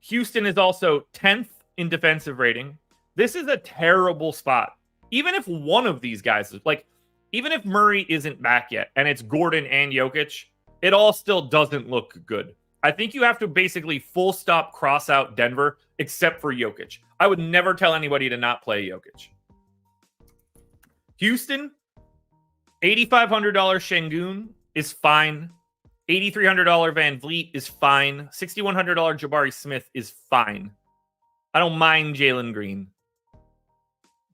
Houston is also 10th in defensive rating. This is a terrible spot. Even if one of these guys is even if Murray isn't back yet and it's Gordon and Jokic, it all still doesn't look good. I think you have to basically full stop cross out Denver except for Jokic. I would never tell anybody to not play Jokic. Houston, $8,500 Şengün is fine. $8,300 Van Vliet is fine. $6,100 Jabari Smith is fine. I don't mind Jalen Green,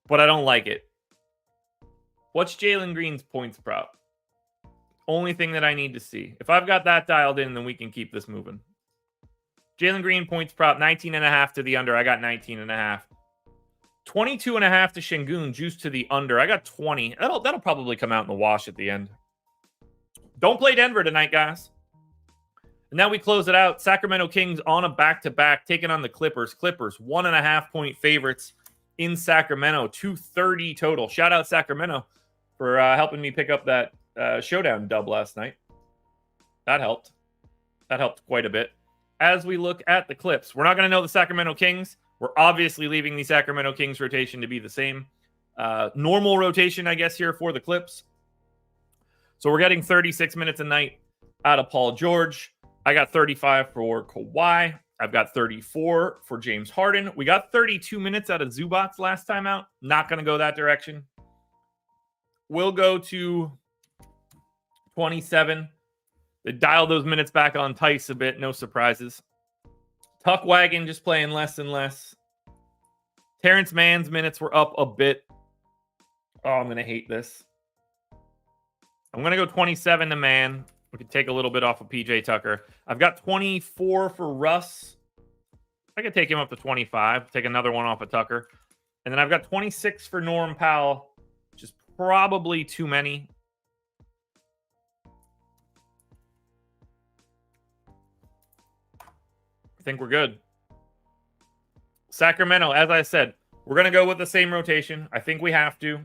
but I don't like it. What's Jalen Green's points prop? Only thing that I need to see. If I've got that dialed in, then we can keep this moving. Jalen Green points prop, 19.5 to the under. I got 19.5. 22.5 to Şengün, juice to the under. I got 20. That'll probably come out in the wash at the end. Don't play Denver tonight, guys. And now we close it out. Sacramento Kings on a back-to-back, taking on the Clippers. Clippers, 1.5-point favorites in Sacramento, 230 total. Shout out Sacramento for helping me pick up that Showdown dub last night. That helped. That helped quite a bit. As we look at the Clips, we're not going to know the Sacramento Kings. We're obviously leaving the Sacramento Kings rotation to be the same. Normal rotation, I guess, here for the Clips. So we're getting 36 minutes a night out of Paul George. I got 35 for Kawhi. I've got 34 for James Harden. We got 32 minutes out of Zubac last time out. Not going to go that direction. We'll go to 27. They dialed those minutes back on Tice a bit. No surprises. Tuck Wagon just playing less and less. Terrence Mann's minutes were up a bit. Oh, I'm going to hate this. I'm going to go 27 to Mann. We could take a little bit off of PJ Tucker. I've got 24 for Russ. I could take him up to 25. Take another one off of Tucker. And then I've got 26 for Norm Powell, which is probably too many. I think we're good. Sacramento, as I said, we're going to go with the same rotation. I think we have to.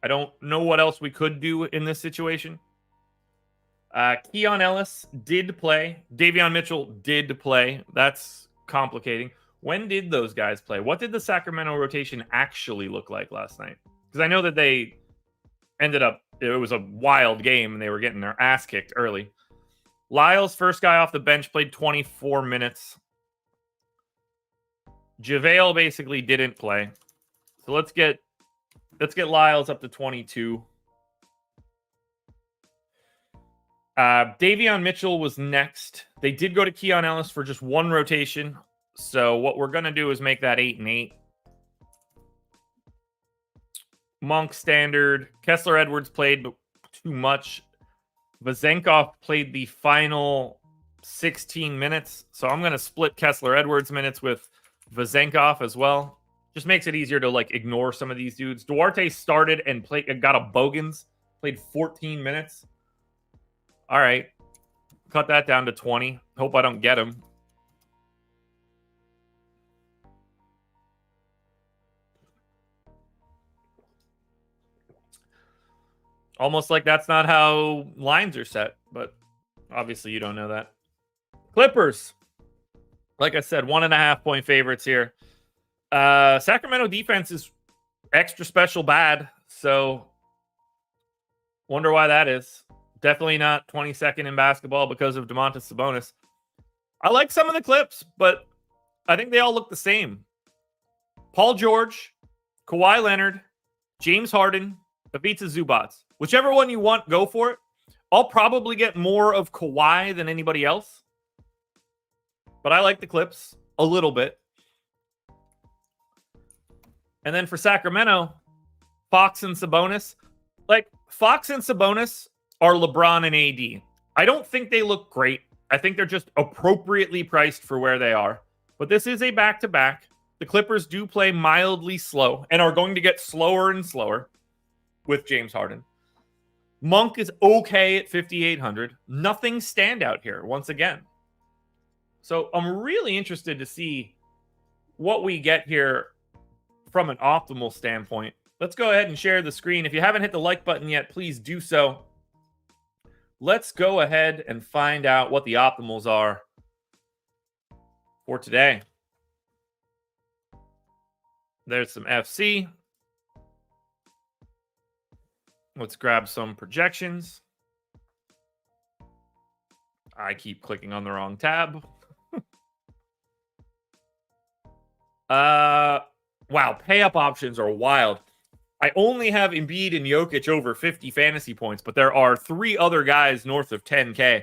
I don't know what else we could do in this situation. Keon Ellis did play. Davion Mitchell did play. That's complicating. When did those guys play? What did the Sacramento rotation actually look like last night? Because I know that they ended up, it was a wild game and they were getting their ass kicked early. Lyles, first guy off the bench, played 24 minutes. JaVale basically didn't play. So let's get Lyles up to 22. Davion Mitchell was next. They did go to Keon Ellis for just one rotation. So what we're going to do is make that 8 and 8. Monk standard. Kessler Edwards played, but too much. Vazenkov played the final 16 minutes. So I'm going to split Kessler Edwards minutes with Vazenkov as well. Just makes it easier to ignore some of these dudes. Duarte started and got a Bogans. Played 14 minutes. All right. Cut that down to 20. Hope I don't get him. Almost like that's not how lines are set, but obviously you don't know that. Clippers. Like I said, 1.5-point favorites here. Sacramento defense is extra special bad, so wonder why that is. Definitely not 22nd in basketball because of Domantas Sabonis. I like some of the Clips, but I think they all look the same. Paul George, Kawhi Leonard, James Harden, Ivica Zubac. Whichever one you want, go for it. I'll probably get more of Kawhi than anybody else. But I like the Clips a little bit. And then for Sacramento, Fox and Sabonis. Fox and Sabonis are LeBron and AD. I don't think they look great. I think they're just appropriately priced for where they are. But this is a back-to-back. The Clippers do play mildly slow and are going to get slower and slower with James Harden. Monk is okay at 5,800. Nothing standout here, once again. So I'm really interested to see what we get here from an optimal standpoint. Let's go ahead and share the screen. If you haven't hit the like button yet, please do so. Let's go ahead and find out what the optimals are for today. There's some FC. Let's grab some projections. I keep clicking on the wrong tab. Wow, pay up options are wild. I only have Embiid and Jokic over 50 fantasy points, but there are 3 other guys north of 10K.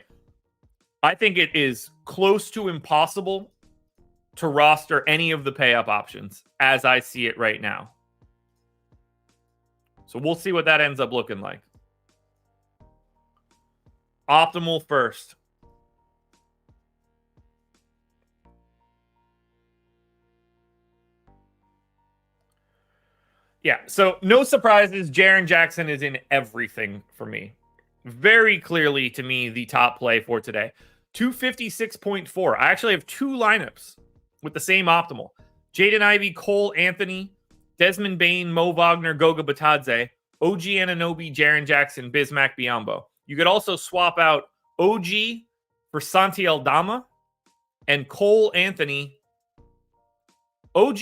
I think it is close to impossible to roster any of the pay-up options as I see it right now. So we'll see what that ends up looking like. Optimal first. Yeah, so no surprises. Jaren Jackson is in everything for me. Very clearly, to me, the top play for today. 256.4. I actually have 2 lineups with the same optimal. Jaden Ivey, Cole Anthony, Desmond Bane, Mo Wagner, Goga Batadze, OG Anunoby, Jaren Jackson, Bismack Biyombo. You could also swap out OG for Santi Aldama and Cole Anthony. OG,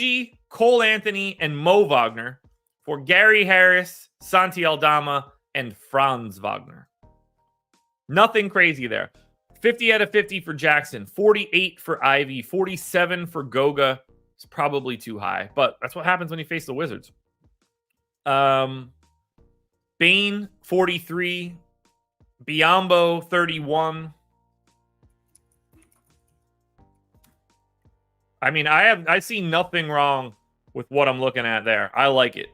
Cole Anthony, and Mo Wagner for Gary Harris, Santi Aldama, and Franz Wagner. Nothing crazy there. 50 out of 50 for Jackson, 48 for Ivy, 47 for Goga. It's probably too high, but that's what happens when you face the Wizards. Bane, 43. Biyombo, 31. I mean, I see nothing wrong with what I'm looking at there. I like it.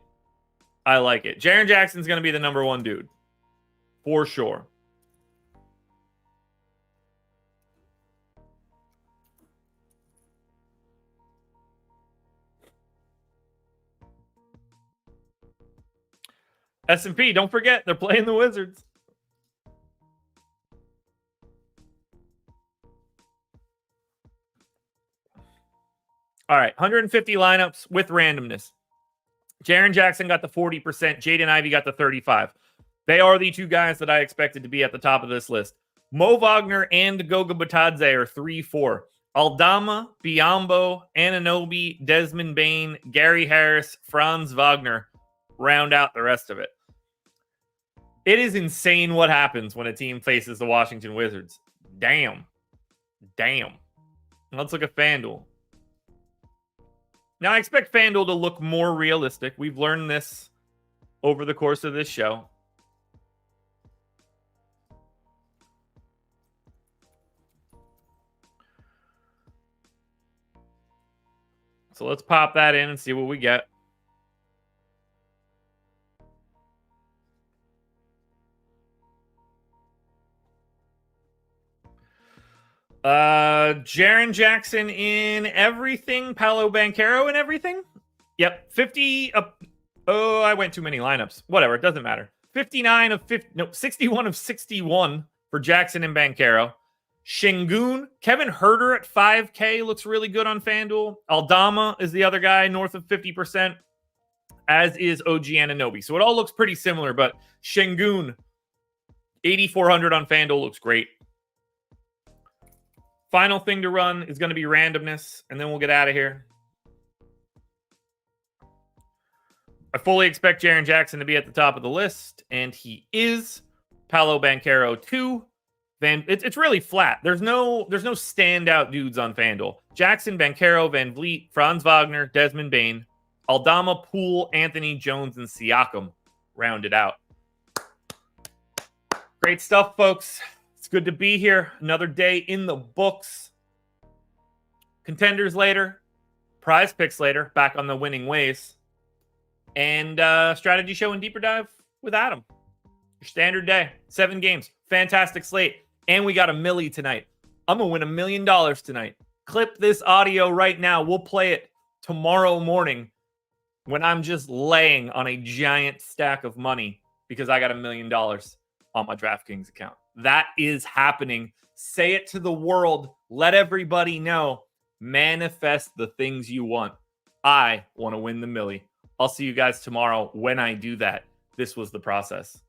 I like it. Jaren Jackson's going to be the number 1 dude. For sure. S&P, don't forget, they're playing the Wizards. All right, 150 lineups with randomness. Jaren Jackson got the 40%. Jaden Ivey got the 35%. They are the 2 guys that I expected to be at the top of this list. Mo Wagner and Goga Batadze are 3-4. Aldama, Biyombo, Anunoby, Desmond Bane, Gary Harris, Franz Wagner round out the rest of it. It is insane what happens when a team faces the Washington Wizards. Damn. Let's look at FanDuel. Now, I expect FanDuel to look more realistic. We've learned this over the course of this show. So let's pop that in and see what we get. Jaren Jackson in everything. Paolo Banchero in everything. Yep. 50 up. Oh, I went too many lineups. Whatever. It doesn't matter. 59 of 50. No, 61 of 61 for Jackson and Banchero. Şengün. Kevin Huerter at 5K looks really good on FanDuel. Aldama is the other guy north of 50%, as is OG Anunoby. So it all looks pretty similar, but Şengün, 8,400 on FanDuel looks great. Final thing to run is going to be randomness, and then we'll get out of here. I fully expect Jaren Jackson to be at the top of the list, and he is. Paolo Banchero 2. It's really flat. There's no standout dudes on FanDuel. Jackson, Banchero, Van Vliet, Franz Wagner, Desmond Bane, Aldama, Poole, Anthony, Jones, and Siakam rounded out. Great stuff, folks. It's good to be here. Another day in the books. Contenders later. Prize picks later. Back on the winning ways. And strategy show and deeper dive with Adam. Your standard day. 7 games. Fantastic slate. And we got a milli tonight. I'm going to win $1 million tonight. Clip this audio right now. We'll play it tomorrow morning when I'm just laying on a giant stack of money because I got $1 million on my DraftKings account. That is happening. Say it to the world. Let everybody know. Manifest the things you want. I want to win the milli. I'll see you guys tomorrow when I do that. This was The Process.